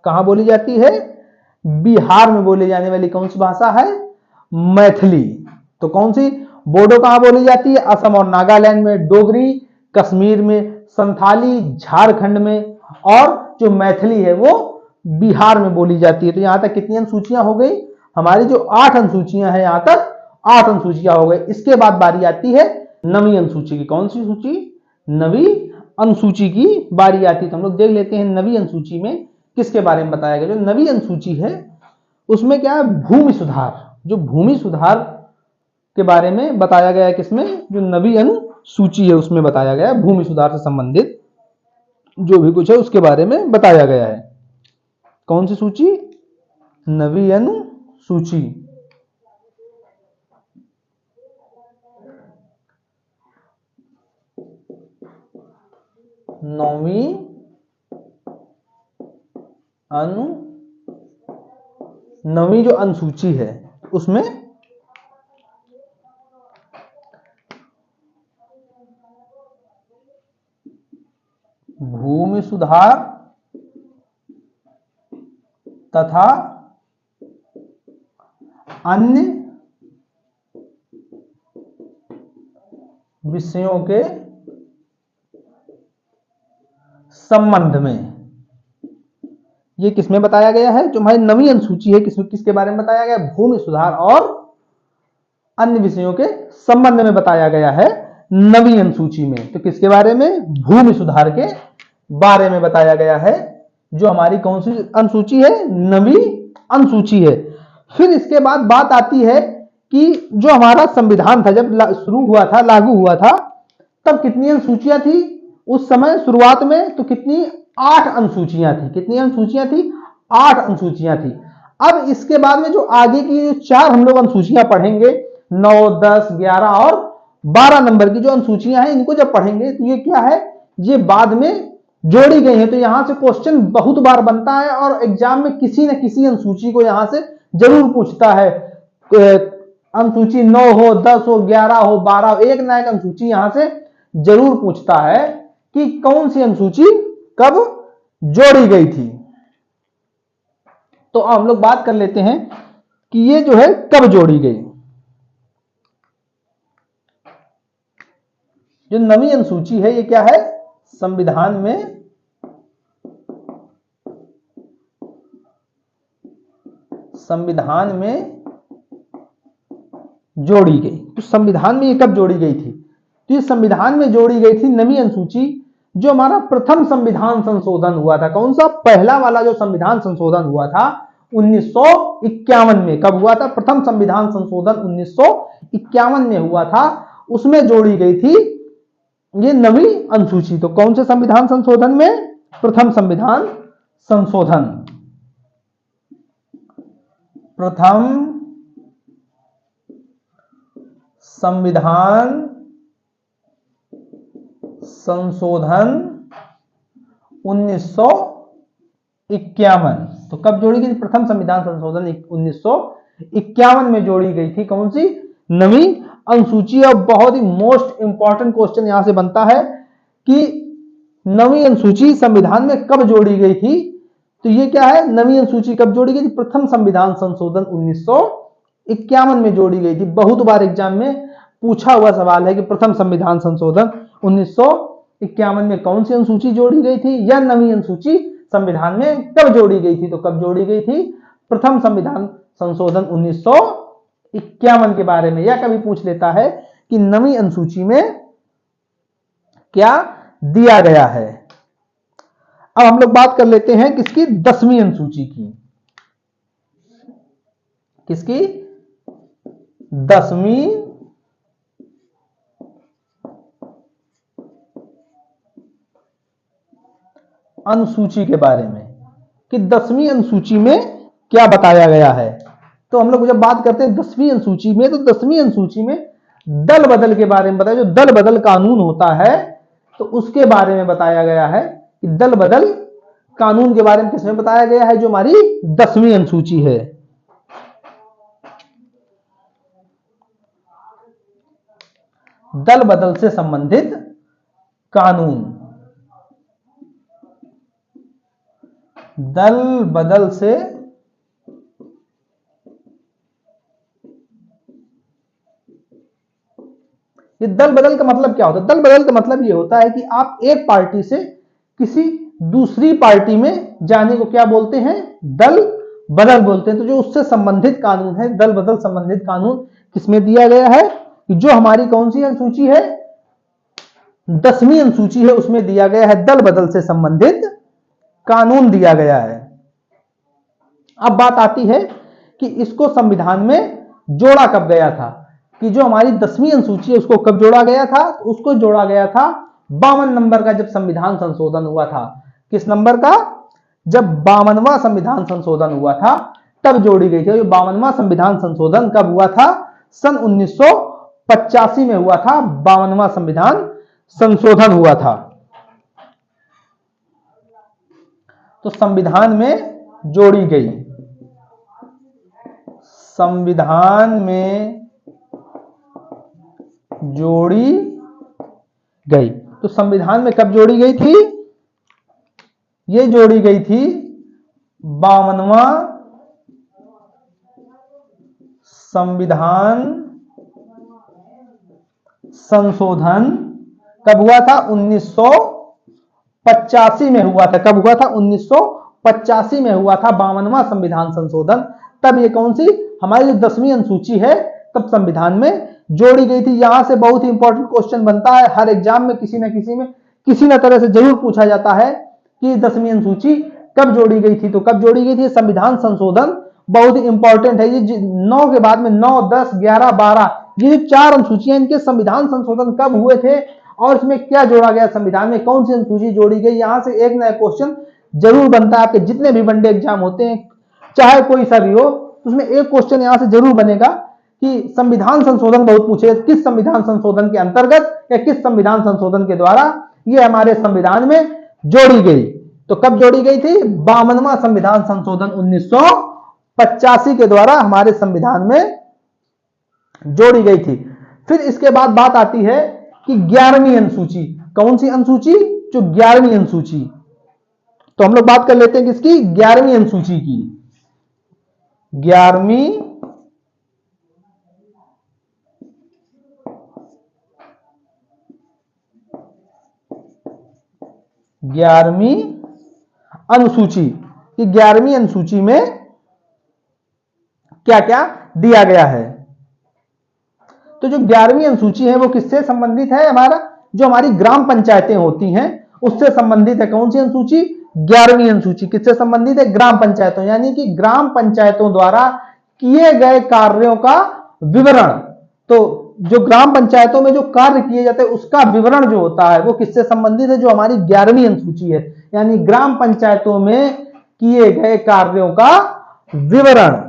कहां बोली जाती है? बिहार में बोली जाने वाली कौन सी भाषा है? मैथिली। तो कौन सी? बोडो कहां बोली जाती है? असम और नागालैंड में। डोगरी कश्मीर में। संथाली झारखंड में। और जो मैथिली है वो बिहार में बोली जाती है। तो यहां तक कितनी अनुसूचियां हो गई? हमारी जो 8 अनुसूचियां हैं, यहां तक 8 अनुसूचियां हो गई। इसके बाद बारी आती है नवीं अनुसूची की। कौन सी सूची? नवीं अनुसूची की बारी आती है। तो हम लोग देख लेते हैं नवीं अनुसूची में किसके बारे में बताया गया। जो नवीं अनुसूची है उसमें क्या है? भूमि सुधार। जो भूमि सुधार के बारे में बताया गया है किसमें? जो नवीं अनुसूची है उसमें बताया गया है। भूमि सुधार से संबंधित जो भी कुछ है उसके बारे में बताया गया है। कौन सी सूची? नवीं अनुसूची। नवीं नवीं जो अनुसूची है उसमें भूमि सुधार तथा अन्य विषयों के संबंध में, ये किसमें बताया गया है? जो हमारी नवीं अनुसूची है किसके बारे में बताया गया? भूमि सुधार और अन्य विषयों के संबंध में बताया गया है नवीं अनुसूची में। तो किसके बारे में? भूमि सुधार के बारे में बताया गया है, जो हमारी कौन सी अनुसूची है? नवीं अनुसूची है। फिर इसके बाद बात आती है कि जो हमारा संविधान था जब शुरू हुआ था, लागू हुआ था, तब कितनी अनुसूचियां थी उस समय शुरुआत में? तो कितनी? 8 अनुसूचियां थी। कितनी अनुसूचियां थी? 8 अनुसूचियां थी। अब इसके बाद में जो आगे की जो 4 हम लोग अनुसूचियां पढ़ेंगे, 9, 10, 11 और 12 नंबर की जो अनुसूचियां हैं, इनको जब पढ़ेंगे तो ये क्या है? ये बाद में जोड़ी गई है। तो यहां से क्वेश्चन बहुत बार बनता है और एग्जाम में किसी न किसी अनुसूची को यहां से जरूर पूछता है। अनुसूची 9 हो, 10 हो, 11 हो, 12 हो, एक ना एक अनुसूची यहां से जरूर पूछता है कि कौन सी अनुसूची कब जोड़ी गई थी। तो हम लोग बात कर लेते हैं कि ये जो है कब जोड़ी गई। जो नवीं अनुसूची है ये क्या है? संविधान में जोड़ी गई। तो संविधान में ये कब जोड़ी गई थी? तो ये संविधान में जोड़ी गई थी नवीं अनुसूची जो हमारा प्रथम संविधान संशोधन हुआ था। कौन सा? पहला वाला जो संविधान संशोधन हुआ था 1951 में। कब हुआ था? प्रथम संविधान संशोधन 1951 में हुआ था, उसमें जोड़ी गई थी ये नवीं अनुसूची। तो कौन से संविधान संशोधन में? प्रथम संविधान संशोधन। प्रथम संविधान संशोधन 1951। तो कब जोड़ी गई? प्रथम संविधान संशोधन 1951 में जोड़ी गई थी। कौन सी? नवीं अनुसूची। और बहुत ही मोस्ट इंपॉर्टेंट क्वेश्चन यहां से बनता है कि नवीं अनुसूची संविधान में कब जोड़ी गई थी। तो ये क्या है? नवीं अनुसूची कब जोड़ी गई थी? प्रथम संविधान संशोधन 1951 में जोड़ी गई थी। बहुत बार एग्जाम में पूछा हुआ सवाल है कि प्रथम संविधान संशोधन 1951 में कौन सी अनुसूची जोड़ी गई थी, या नवीं अनुसूची संविधान में कब जोड़ी गई थी। तो कब जोड़ी गई थी? प्रथम संविधान संशोधन 1951 के बारे में। या कभी पूछ लेता है कि नवीं अनुसूची में क्या दिया गया है। अब हम लोग बात कर लेते हैं किसकी? 10वीं अनुसूची की। किसकी? 10वीं अनुसूची के बारे में कि 10वीं अनुसूची में क्या बताया गया है। तो हम लोग जब बात करते हैं 10वीं अनुसूची में, तो 10वीं अनुसूची में दल बदल के बारे में बताया। जो दल बदल कानून होता है तो उसके बारे में बताया गया है कि दल बदल कानून के बारे में किसमें बताया गया है? जो हमारी 10वीं अनुसूची है। दल बदल से संबंधित कानून। दल बदल से ये दल बदल का मतलब क्या होता है? दल बदल का मतलब ये होता है कि आप एक पार्टी से किसी दूसरी पार्टी में जाने को क्या बोलते हैं? दल बदल बोलते हैं। तो जो उससे संबंधित कानून है, दल बदल संबंधित कानून किसमें दिया गया है कि जो हमारी कौन सी अनुसूची है, 10वीं अनुसूची है, उसमें दिया गया है दल बदल से संबंधित कानून दिया गया है। अब बात आती है कि इसको संविधान में जोड़ा कब गया था, कि जो हमारी 10वीं अनुसूची है उसको कब जोड़ा गया था, उसको जोड़ा गया था 52 नंबर का जब संविधान संशोधन हुआ था। किस नंबर का? जब 52वां संविधान संशोधन हुआ था तब जोड़ी गई थी। 52वां संविधान संशोधन कब हुआ था? सन 1985 में हुआ था, 52वां संविधान संशोधन हुआ था। तो संविधान में जोड़ी गई, संविधान में जोड़ी गई। तो संविधान में कब जोड़ी गई थी? ये जोड़ी गई थी 52वां संविधान संशोधन कब हुआ था? 1985 में हुआ था। कब हुआ था? 1985 में हुआ था 52वां संविधान संशोधन। तब ये कौन सी हमारी जो 10वीं अनुसूची है तब संविधान में जोड़ी गई थी। यहां से बहुत ही इंपॉर्टेंट क्वेश्चन बनता है, हर एग्जाम में किसी न तरह से जरूर पूछा जाता है कि 10वीं अनुसूची कब जोड़ी गई थी। तो कब जोड़ी गई थी? संविधान संशोधन बहुत ही इंपॉर्टेंट है। ये 9 के बाद में 9, 10, 11, 12 ये जो 4 अनुसूचियां, इनके संविधान संशोधन कब हुए थे और इसमें क्या जोड़ा गया, संविधान में कौन सी अनुसूची जोड़ी गई। यहां से एक नया क्वेश्चन जरूर बनता है। आपके जितने भी वनडे एग्जाम होते हैं, चाहे कोई सा भी हो, उसमें एक क्वेश्चन यहां से जरूर बनेगा कि संविधान संशोधन बहुत पूछे, किस संविधान संशोधन के अंतर्गत या किस संविधान संशोधन के द्वारा ये हमारे संविधान में जोड़ी गई। तो कब जोड़ी गई थी? 52वां संविधान संशोधन 1985 के द्वारा हमारे संविधान में जोड़ी गई थी। फिर इसके बाद बात आती है कि 11वीं अनुसूची। कौन सी अनुसूची? जो 11वीं अनुसूची। तो हम लोग बात कर लेते हैं किसकी? 11वीं अनुसूची की। 11वीं अनुसूची कि 11वीं अनुसूची में क्या क्या दिया गया है। तो जो 11वीं अनुसूची है वो किससे संबंधित है? जो हमारी ग्राम पंचायतें होती हैं उससे संबंधित है। कौन सी अनुसूची? 11वीं अनुसूची। किससे संबंधित है? ग्राम पंचायतों, यानी कि ग्राम पंचायतों द्वारा किए गए कार्यों का विवरण। तो जो ग्राम पंचायतों में जो कार्य किए जाते हैं उसका विवरण जो होता है वो किससे संबंधित है? जो हमारी 11वीं अनुसूची है, यानी ग्राम पंचायतों में किए गए कार्यों का विवरण।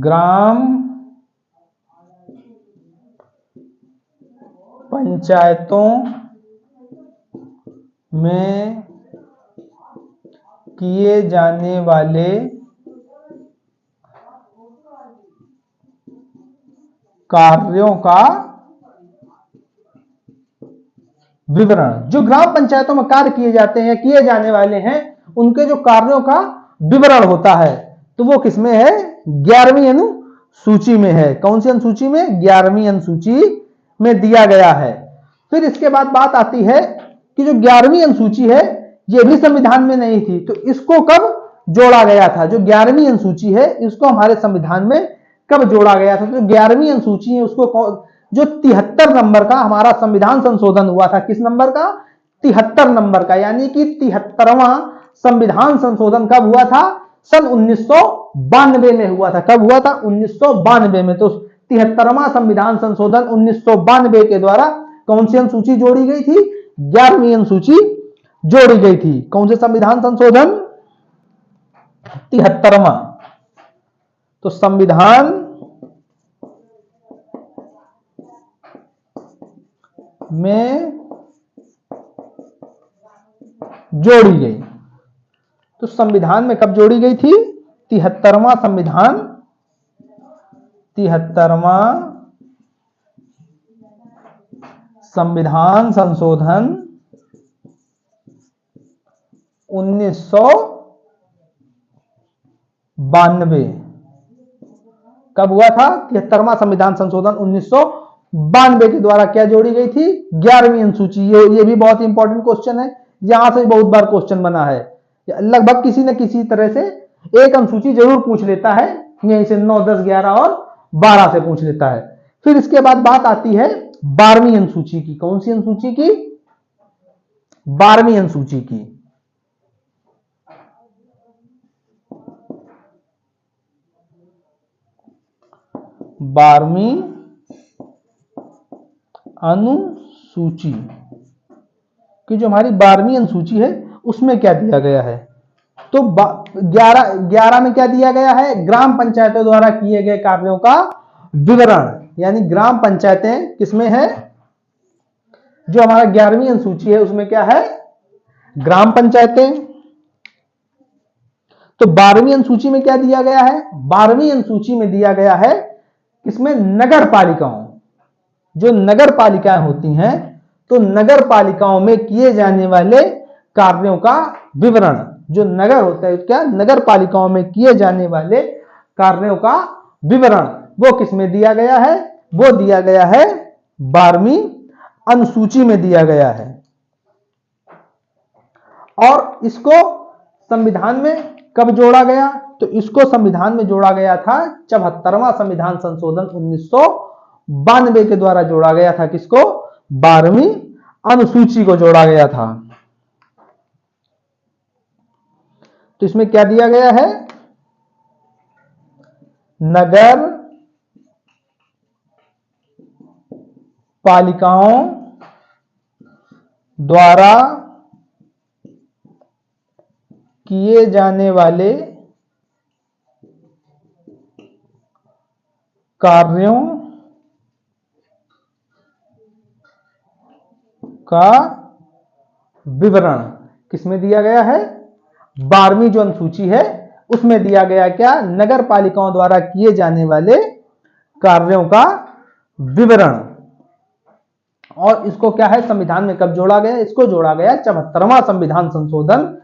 ग्राम पंचायतों में किए जाने वाले कार्यों का विवरण। जो ग्राम पंचायतों में कार्य किए जाते हैं, किए जाने वाले हैं, उनके जो कार्यों का विवरण होता है तो वो किसमें है? 11वीं अनुसूची में है। कौन सी अनुसूची में? 11वीं अनुसूची में दिया गया है। फिर इसके बाद बात आती है कि जो 11वीं अनुसूची है ये भी संविधान में नहीं थी, तो इसको कब जोड़ा गया था? जो 11वीं अनुसूची है इसको हमारे संविधान में कब जोड़ा गया था? तो 11वीं अनुसूची है उसको जो 73 नंबर का हमारा संविधान संशोधन हुआ था, किस नंबर का? 73 नंबर का, यानी कि 73वां संविधान संशोधन कब हुआ था? सन 1992 में हुआ था। कब हुआ था? 1992 में। तो 73वां संविधान संशोधन 1992 के द्वारा कौन सी अनुसूची जोड़ी गई थी? 11वीं अनुसूची जोड़ी गई थी। कौन से संविधान संशोधन? 73वां। तो संविधान में जोड़ी गई। तो संविधान में कब जोड़ी गई थी? 73वां संविधान, 73वां संविधान संशोधन 1992 कब हुआ था? 73वां संविधान संशोधन
92 के द्वारा क्या जोड़ी गई थी? 11वीं अनुसूची। ये भी बहुत इंपॉर्टेंट क्वेश्चन है, यहां से बहुत बार क्वेश्चन बना है, लगभग किसी न किसी तरह से एक अनुसूची जरूर पूछ लेता है, यहीं से 9, 10, 11 और 12 से पूछ लेता है। फिर इसके बाद बात आती है 12वीं अनुसूची की। कौन सी अनुसूची की? 12वीं अनुसूची की। 12वीं अनुसूची कि जो हमारी 12वीं अनुसूची है उसमें क्या दिया गया है? तो 11 में क्या दिया गया है? ग्राम पंचायतों द्वारा किए गए कार्यों का विवरण, यानी ग्राम पंचायतें किसमें है? जो हमारा 11वीं अनुसूची है उसमें क्या है? ग्राम पंचायतें। तो 12वीं अनुसूची में क्या दिया गया है? 12वीं अनुसूची में दिया गया है इसमें नगर पालिकाओं, जो नगर पालिकाएं होती हैं, तो नगर पालिकाओं में किए जाने वाले कार्यों का विवरण। जो नगर होता है क्या? नगर पालिकाओं में किए जाने वाले कार्यों का विवरण, वो किसमें दिया गया है? वो दिया गया है 12वीं अनुसूची में दिया गया है। और इसको संविधान में कब जोड़ा गया? तो इसको संविधान में जोड़ा गया था 74वां संविधान संशोधन 1992 के द्वारा जोड़ा गया था। किसको? 12वीं अनुसूची को जोड़ा गया था। तो इसमें क्या दिया गया है? नगर पालिकाओं द्वारा किए जाने वाले कार्यों का विवरण किसमें दिया गया है? 12वीं जो अनुसूची है उसमें दिया गया क्या? नगर पालिकाओं द्वारा किए जाने वाले कार्यों का विवरण। और इसको क्या है? संविधान में कब जोड़ा गया? इसको जोड़ा गया 74वां संविधान संशोधन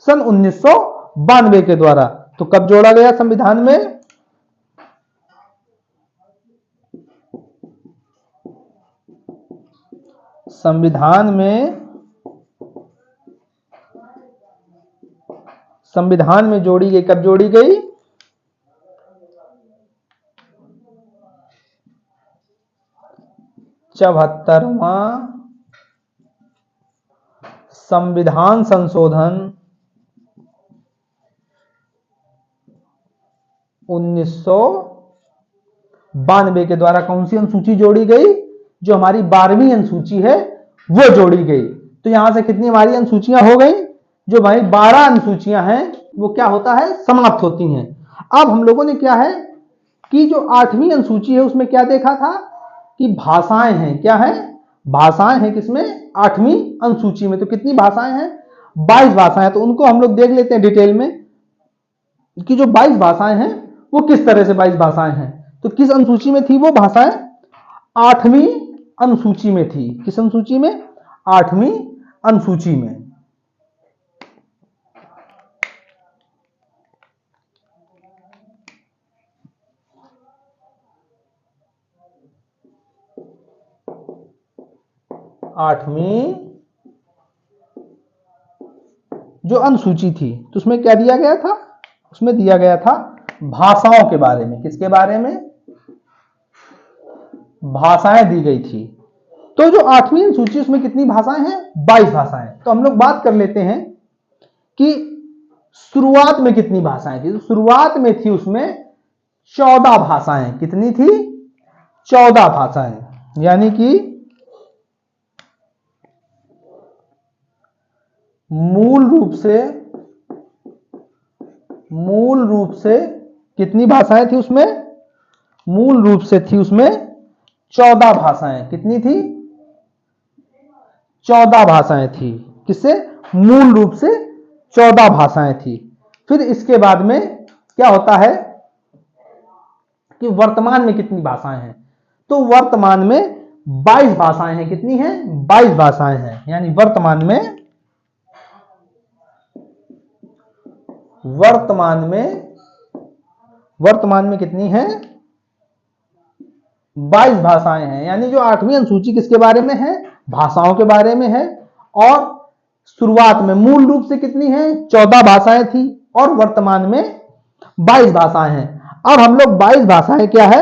सन 1992 के द्वारा। तो कब जोड़ा गया संविधान में? संविधान में जोड़ी गई। कब जोड़ी गई? 74वां संविधान संशोधन 1992 के द्वारा कौन सी अनुसूची जोड़ी गई? जो हमारी 12वीं अनुसूची है वो जोड़ी गई। तो यहां से कितनी हमारी अनुसूचियां हो गई? जो भाई 12 अनुसूचियां हैं वो क्या होता है? समाप्त होती हैं। अब हम लोगों ने क्या है कि जो 8वीं अनुसूची है उसमें क्या देखा था कि भाषाएं हैं। क्या है? भाषाएं हैं किसमें? 8वीं अनुसूची में। तो कितनी भाषाएं हैं? 22 भाषाएं। तो उनको हम लोग देख लेते हैं डिटेल में कि जो 22 भाषाएं हैं वो किस तरह से 22 भाषाएं हैं। तो किस अनुसूची में थी वो भाषाएं? 8वीं अनुसूची में थी। किस अनुसूची में? 8वीं अनुसूची में। आठवीं जो अनुसूची थी तो उसमें क्या दिया गया था? उसमें दिया गया था भाषाओं के बारे में। किसके बारे में? भाषाएं दी गई थी। तो जो 8वीं अनुसूची उसमें कितनी भाषाएं हैं? 22 भाषाएं। तो हम लोग बात कर लेते हैं कि शुरुआत में कितनी भाषाएं थी। तो शुरुआत में थी उसमें 14 भाषाएं। कितनी थी? 14 भाषाएं। यानी कि मूल रूप से कितनी भाषाएं थी उसमें? मूल रूप से थी उसमें 14 भाषाएं। कितनी थी? 14 भाषाएं थी। किससे? मूल रूप से 14 भाषाएं थी। फिर इसके बाद में क्या होता है कि वर्तमान में कितनी भाषाएं हैं? तो वर्तमान में 22 भाषाएं हैं। कितनी हैं? 22 भाषाएं हैं। यानी वर्तमान में कितनी है? 22 भाषाएं हैं। यानी जो 8वीं अनुसूची किसके बारे में है? भाषाओं के बारे में है। और शुरुआत में मूल रूप से कितनी है? 14 भाषाएं थी और वर्तमान में 22 भाषाएं हैं। अब हम लोग 22 भाषाएं क्या है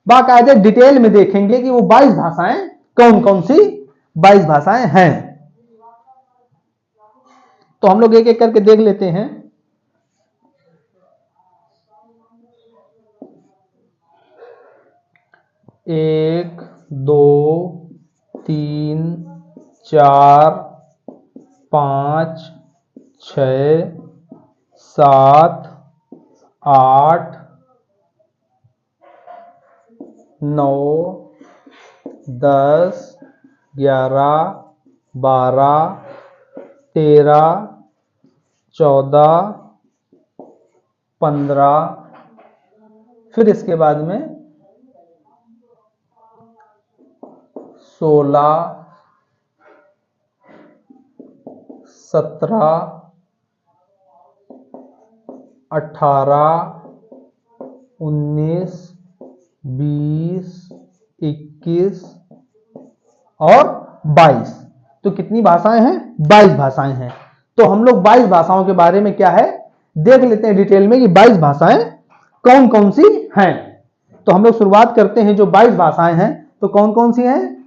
बाकायदे डिटेल में देखेंगे कि वो 22 भाषाएं कौन कौन सी 22 भाषाएं हैं। तो हम लोग एक एक करके देख लेते हैं। एक, दो, तीन, चार, 5, 6, 7, 8, 9, 10, 11, 12, 13, 14, 15, फिर इसके बाद में 16, 17, 18, 19, 20, 21 और 22। तो कितनी भाषाएं हैं? 22 भाषाएं हैं। तो हम लोग 22 भाषाओं के बारे में क्या है देख लेते हैं डिटेल में कि 22 भाषाएं कौन कौन सी हैं। तो हम लोग शुरुआत करते हैं। जो 22 भाषाएं हैं तो कौन कौन सी हैं?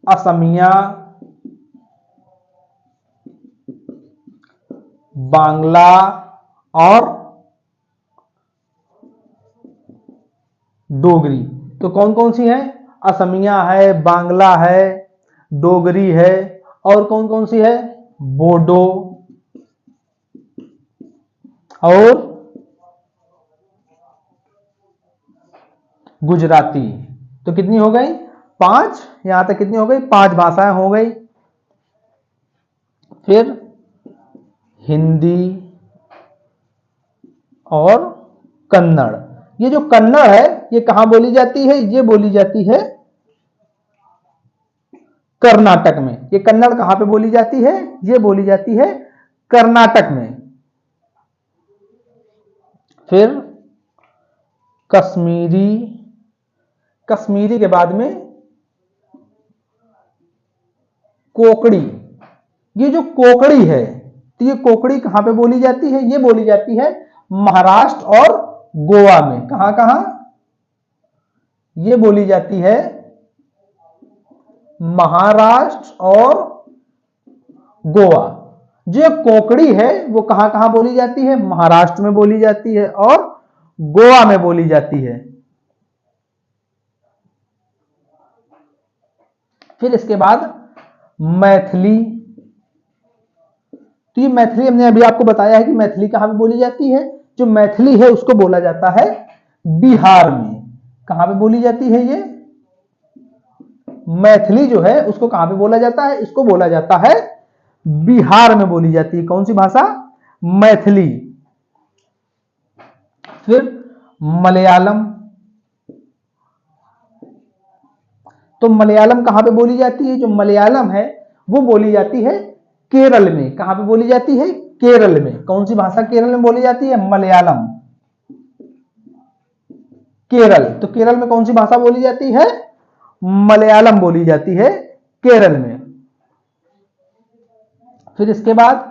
असमिया, बांग्ला और डोगरी। तो कौन कौन सी है? असमिया है, बांग्ला है, डोगरी है और कौन कौन सी है? बोडो और गुजराती। तो कितनी हो गई? 5। यहां तक कितनी हो गई? 5 भाषाएं हो गई। फिर हिंदी और कन्नड़। ये जो कन्नड़ है ये कहां बोली जाती है? ये बोली जाती है कर्नाटक में। ये कन्नड़ कहां पे बोली जाती है? ये बोली जाती है कर्नाटक में। फिर कश्मीरी, कश्मीरी के बाद में कोकड़ी। ये जो कोकड़ी है तो ये कोकड़ी कहां पे बोली जाती है? ये बोली जाती है महाराष्ट्र और गोवा में। कहां कहां? ये बोली जाती है महाराष्ट्र और गोवा। जो कोकड़ी है वो कहां कहां बोली जाती है? महाराष्ट्र में बोली जाती है और गोवा में बोली जाती है। फिर इसके बाद मैथिली। तो ये मैथिली हमने अभी आपको बताया है कि मैथिली कहां पे बोली जाती है। जो मैथिली है उसको बोला जाता है बिहार में। कहां पे बोली जाती है ये मैथिली जो है उसको कहां पे बोला जाता है? इसको बोला जाता है बिहार में बोली जाती है। कौन सी भाषा? मैथिली। फिर मलयालम। तो मलयालम कहां पे बोली जाती है? जो मलयालम है वो बोली जाती है केरल में। कहां पे बोली जाती है? केरल में। कौन सी भाषा केरल में बोली जाती है? मलयालम। केरल। तो केरल में कौन सी भाषा बोली जाती है? मलयालम बोली जाती है केरल में। फिर इसके बाद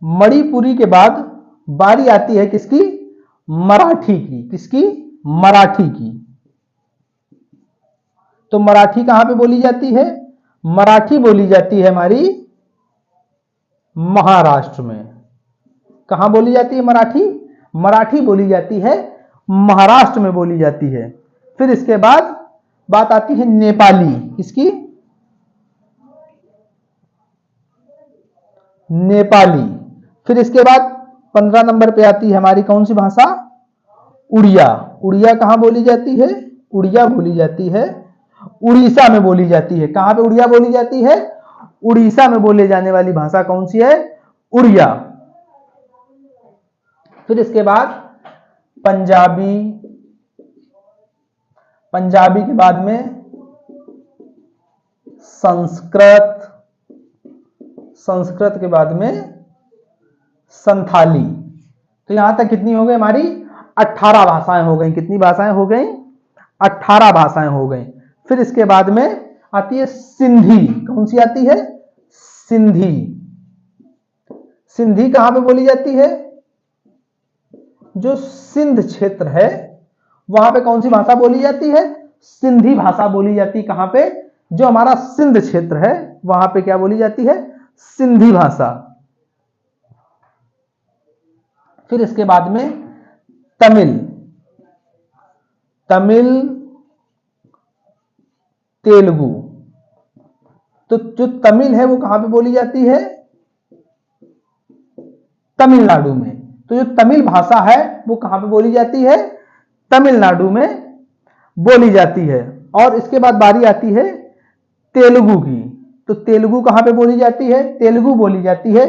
मणिपुरी के बाद बारी आती है किसकी? मराठी की। किसकी? मराठी की। तो मराठी कहां पे बोली जाती है? मराठी बोली जाती है हमारी महाराष्ट्र में। कहां बोली जाती है मराठी? मराठी बोली जाती है महाराष्ट्र में बोली जाती है। फिर इसके बाद बात आती है नेपाली। किसकी? नेपाली। फिर इसके बाद 15 नंबर पे आती है हमारी कौन सी भाषा? उड़िया। उड़िया कहां बोली जाती है? उड़िया बोली जाती है उड़ीसा में बोली जाती है। कहां पे उड़िया बोली जाती है? उड़ीसा में बोले जाने वाली भाषा कौन सी है? उड़िया। फिर इसके बाद पंजाबी। पंजाबी के बाद में संस्कृत, संस्कृत के बाद में संथाली। तो यहां तक कितनी हो गई हमारी 18 भाषाएं हो गई। कितनी भाषाएं हो गई 18 भाषाएं हो गई। फिर इसके बाद में आती है सिंधी। कौन सी आती है सिंधी। सिंधी कहां पे बोली जाती है जो सिंध क्षेत्र है वहां पे कौन सी भाषा बोली जाती है सिंधी भाषा बोली जाती है। कहां पे जो हमारा सिंध क्षेत्र है वहां पे क्या बोली जाती है सिंधी भाषा। फिर इसके बाद में तमिल। तमिल तेलुगु। तो जो तमिल है वो कहां पे बोली जाती है तमिलनाडु में। तो जो तमिल भाषा है वो कहां पे बोली जाती है तमिलनाडु में बोली जाती है। और इसके बाद बारी आती है तेलुगु की। तो तेलुगु कहां पे बोली जाती है तेलुगु बोली जाती है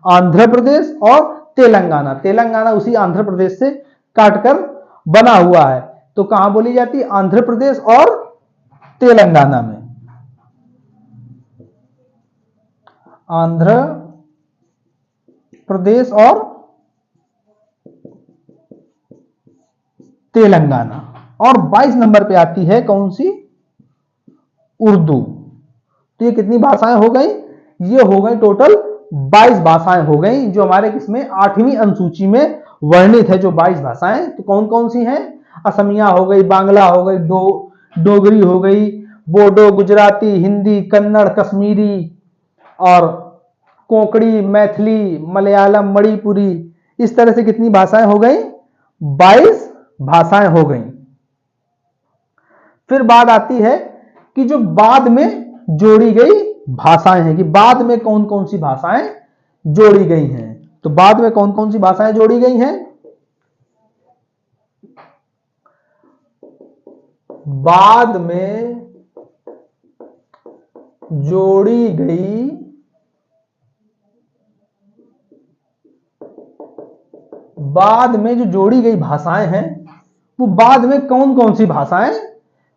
आंध्र प्रदेश और तेलंगाना। तेलंगाना उसी आंध्र प्रदेश से काटकर बना हुआ है। तो कहां बोली जाती है आंध्र प्रदेश और तेलंगाना में। आंध्र प्रदेश और तेलंगाना। और 22 नंबर पे आती है कौन सी उर्दू। तो ये कितनी भाषाएं हो गई ये हो गई टोटल 22 भाषाएं हो गई जो हमारे किसमें 8वीं अनुसूची में वर्णित है। जो 22 भाषाएं तो कौन कौन सी हैं असमिया हो गई बांग्ला हो गई डोगरी हो गई बोडो गुजराती हिंदी कन्नड़ कश्मीरी और कोंकणी मैथिली मलयालम मणिपुरी। इस तरह से कितनी भाषाएं हो गई 22 भाषाएं हो गई। फिर बात आती है कि जो बाद में जोड़ी गई भाषाएं हैं कि बाद में कौन कौन सी भाषाएं जोड़ी गई हैं। तो बाद में कौन कौन सी भाषाएं जोड़ी गई हैं बाद में जोड़ी गई बाद में जो जोड़ी गई भाषाएं हैं वो बाद में कौन कौन सी भाषाएं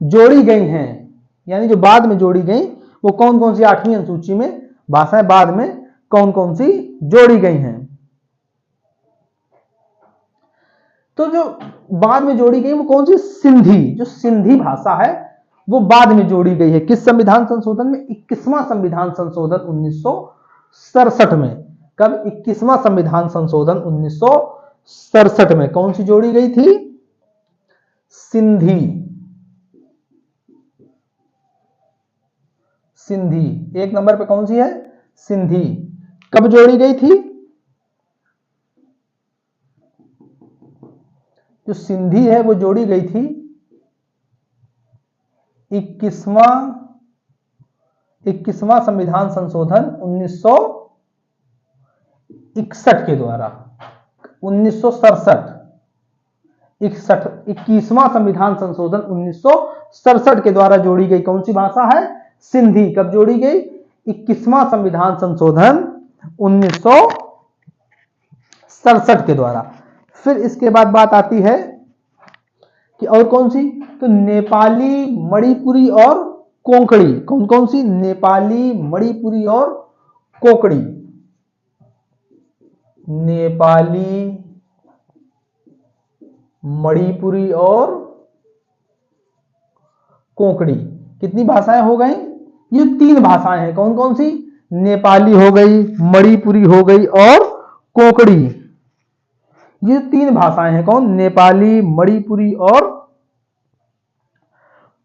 जोड़ी गई हैं। यानी जो बाद में जोड़ी गई वो कौन कौन सी 8वीं अनुसूची में भाषाएं बाद में कौन कौन सी जोड़ी गई हैं। तो जो बाद में जोड़ी गई वो कौन सी सिंधी। जो सिंधी भाषा है वो बाद में जोड़ी गई है। किस संविधान संशोधन में 21वां संविधान संशोधन 1967 में। कब 21वां संविधान संशोधन 1967 में कौन सी जोड़ी गई थी सिंधी। सिंधी 1 नंबर पे कौन सी है सिंधी। कब जोड़ी गई थी जो सिंधी है वो जोड़ी गई थी 21वां संविधान संशोधन 1961 के द्वारा 21वां संविधान संशोधन 1967 के द्वारा जोड़ी गई कौन सी भाषा है सिंधी। कब जोड़ी गई 21वां संविधान संशोधन 1967 के द्वारा। फिर इसके बाद बात आती है कि और कौन सी तो नेपाली मणिपुरी और कोंकणी। कौन कौन सी नेपाली मणिपुरी और कोंकणी। नेपाली मणिपुरी और कोंकणी कितनी भाषाएं हो गई ये 3 भाषाएं हैं। कौन कौन सी नेपाली हो गई मणिपुरी हो गई और कोंकणी। ये 3 भाषाएं हैं कौन नेपाली मणिपुरी और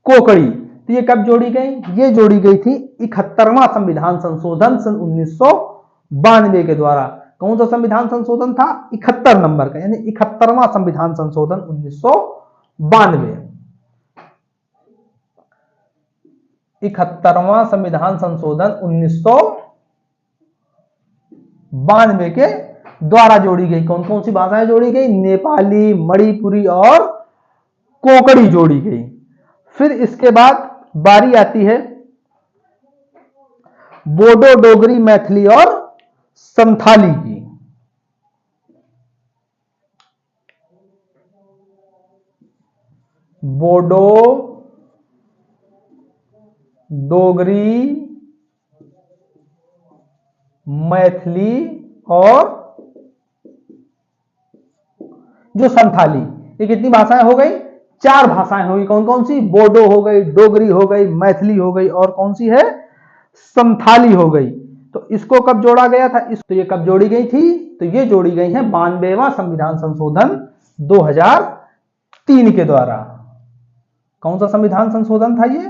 कोंकणी। तो ये कब जोड़ी गई ये जोड़ी गई थी 71वां संविधान संशोधन सन 1992 के द्वारा। कौन सा संविधान संशोधन था 71 नंबर का यानी 71वां संविधान संशोधन 1992। 71वां संविधान संशोधन 1992 के द्वारा जोड़ी गई। कौन कौन सी भाषाएं जोड़ी गई नेपाली मणिपुरी और कोंकणी जोड़ी गई। फिर इसके बाद बारी आती है बोडो डोगरी मैथिली और संथाली की। बोडो डोगरी मैथिली और जो संथाली, ये कितनी भाषाएं हो गई? 4 भाषाएं होगी। कौन कौन सी? बोडो हो गई, डोगरी हो गई, मैथिली हो गई और कौन सी है? संथाली हो गई। तो इसको कब जोड़ा गया था? तो ये कब जोड़ी गई थी? तो ये जोड़ी गई है 92वां संविधान संशोधन 2003 के द्वारा। कौन सा संविधान संशोधन था ये?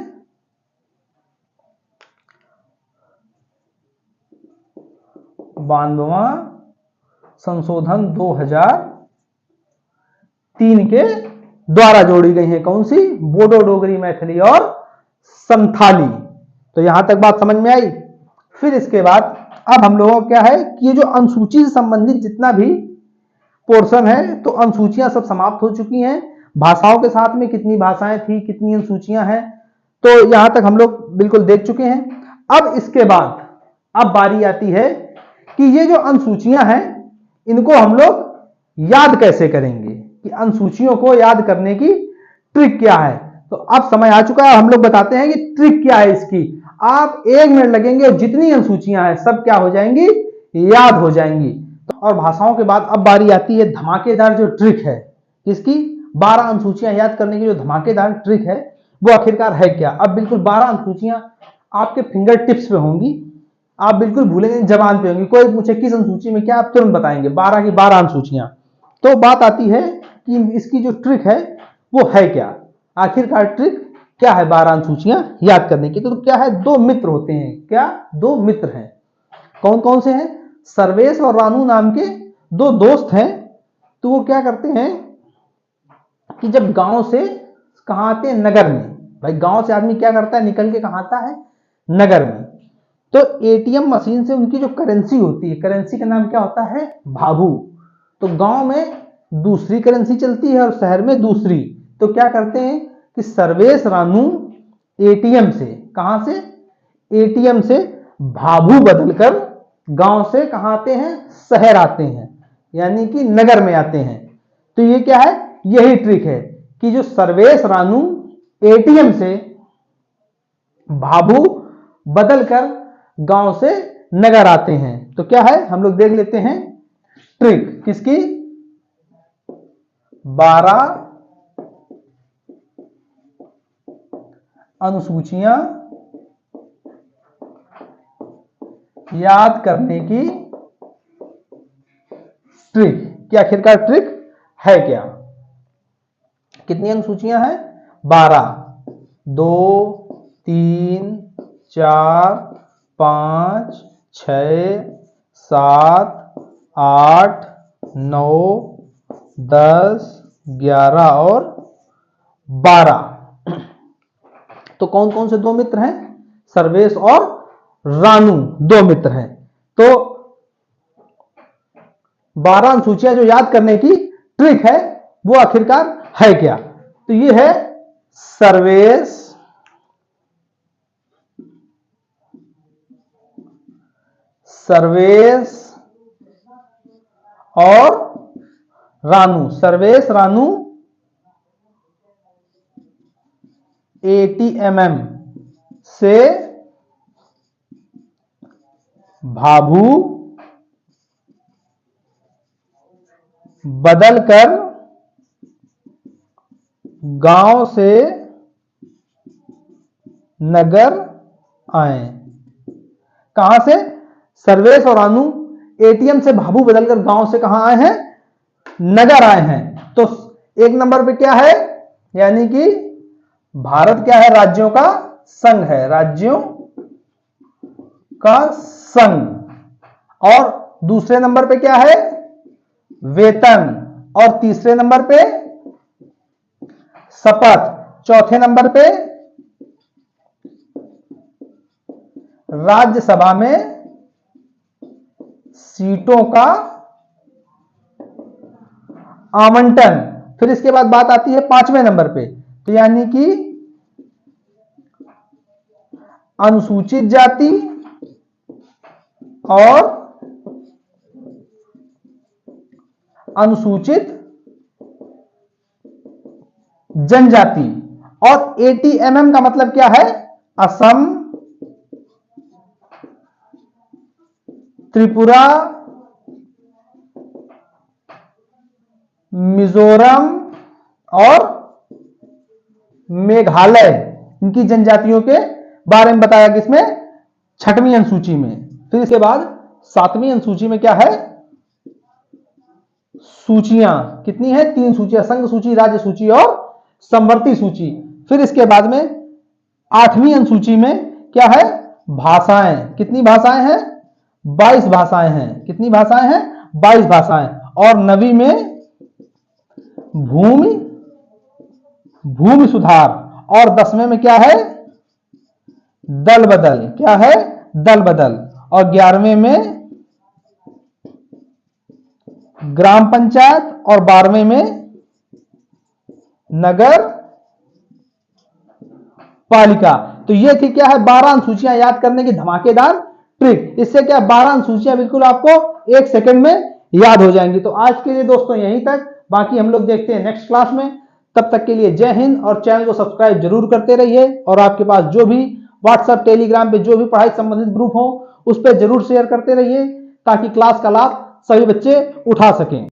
92वां संशोधन 2003 के द्वारा जोड़ी गई है। कौन सी? बोडो, डोगरी, मैथिली और संथाली। तो यहां तक बात समझ में आई। फिर इसके बाद अब हम लोगों को क्या है कि ये जो अनुसूची से संबंधित जितना भी पोर्शन है, तो अनुसूचियां सब समाप्त हो चुकी हैं। भाषाओं के साथ में कितनी भाषाएं थी, कितनी अनुसूचियां हैं, तो यहां तक हम लोग बिल्कुल देख चुके हैं। अब इसके बाद अब बारी आती है कि ये जो अनुसूचियां हैं, इनको हम लोग याद कैसे करेंगे, कि अनुसूचियों को याद करने की ट्रिक क्या है। तो अब समय आ चुका है, हम लोग बताते हैं कि ट्रिक क्या है इसकी। आप 1 मिनट लगेंगे और जितनी अनुसूचियां हैं सब क्या हो जाएंगी? याद हो जाएंगी। और भाषाओं के बाद अब बारी आती है धमाकेदार जो ट्रिक है इसकी। 12 अनुसूचियां याद करने की जो धमाकेदार ट्रिक है वो आखिरकार है क्या। अब बिल्कुल 12 अनुसूचियां आपके फिंगर टिप्स पे होंगी, आप बिल्कुल भूलेंगे, जबान पे होंगी। कोई पूछे किस अनुसूची में क्या, आप तुरंत बताएंगे 12 की 12 अनुसूचियां। तो बात आती है कि इसकी जो ट्रिक है वो है क्या, आखिरकार ट्रिक क्या है 12 अनुसूचियां याद करने की। तो क्या है? 2 मित्र होते हैं। क्या? 2 मित्र हैं। कौन कौन से हैं? सर्वेश और रानू नाम के 2 दोस्त हैं। तो वो क्या करते हैं कि जब गांव से कहां आते हैं? नगर में। भाई गांव से आदमी क्या करता है? निकल के कहां आता है? नगर में। तो एटीएम मशीन से उनकी जो करेंसी होती है, करेंसी का नाम क्या होता है? भाभू। तो गांव में दूसरी करेंसी चलती है और शहर में दूसरी। तो क्या करते हैं कि सर्वेश रानू एटीएम से, कहां से? एटीएम से भाभू बदलकर गांव से कहां आते हैं? शहर आते हैं, यानी कि नगर में आते हैं। तो ये क्या है? यही ट्रिक है कि जो सर्वेश रानू एटीएम से भाभू बदलकर गांव से नगर आते हैं। तो क्या है? हम लोग देख लेते हैं ट्रिक किसकी। 12 अनुसूचियां याद करने की ट्रिक की आखिरकार ट्रिक है क्या। कितनी अनुसूचियां हैं? 12। 2, 3, 4, 5, 6, 7, 8, 9, 10, 11 और 12। तो कौन कौन से 2 मित्र हैं? सर्वेश और रानू 2 मित्र हैं। तो 12 अनुसूचियां जो याद करने की ट्रिक है वो आखिरकार है क्या। तो ये है सर्वेश और रानू। सर्वेश रानू एटीएमएम से भाभू बदलकर गांव से नगर आए। कहां से? सर्वेश और रानू एटीएम से भाभू बदलकर गांव से कहां आए हैं? नगर आए हैं। तो 1 नंबर पे क्या है? यानी कि भारत क्या है? राज्यों का संघ है, राज्यों का संघ। और दूसरे नंबर पे क्या है? वेतन। और तीसरे नंबर पे शपथ। चौथे नंबर पे राज्यसभा में सीटों का आवंटन। फिर इसके बाद बात आती है 5वें नंबर पे। तो यानी कि अनुसूचित जाति और अनुसूचित जनजाति। और एटीएमएम का मतलब क्या है? असम त्रिपुरा, मिजोरम और मेघालय, इनकी जनजातियों के बारे में बताया किसमें, 6वीं अनुसूची में। फिर इसके बाद 7वीं अनुसूची में क्या है, सूचियां कितनी है, 3 सूचियां, संघ सूची, राज्य सूची और समवर्ती सूची। फिर इसके बाद में 8वीं अनुसूची में क्या है, भाषाएं, कितनी भाषाएं हैं, 22 भाषाएं हैं। कितनी भाषाएं हैं, 22 भाषाएं। और 9वीं में भूमि सुधार। और 10वें में क्या है, दल बदल, क्या है, दल बदल। और 11वें में ग्राम पंचायत और 12वें में नगर पालिका। तो ये थी क्या है, 12 अनुसूचियां याद करने की धमाकेदार ट्रिक। इससे क्या 12 अनुसूचियां बिल्कुल आपको 1 सेकंड में याद हो जाएंगी। तो आज के लिए दोस्तों यहीं तक, बाकी हम लोग देखते हैं नेक्स्ट क्लास में। तब तक के लिए जय हिंद, और चैनल को सब्सक्राइब जरूर करते रहिए। और आपके पास जो भी व्हाट्सएप, टेलीग्राम पे जो भी पढ़ाई संबंधित ग्रुप हो उस पर जरूर शेयर करते रहिए, ताकि क्लास का लाभ सभी बच्चे उठा सकें।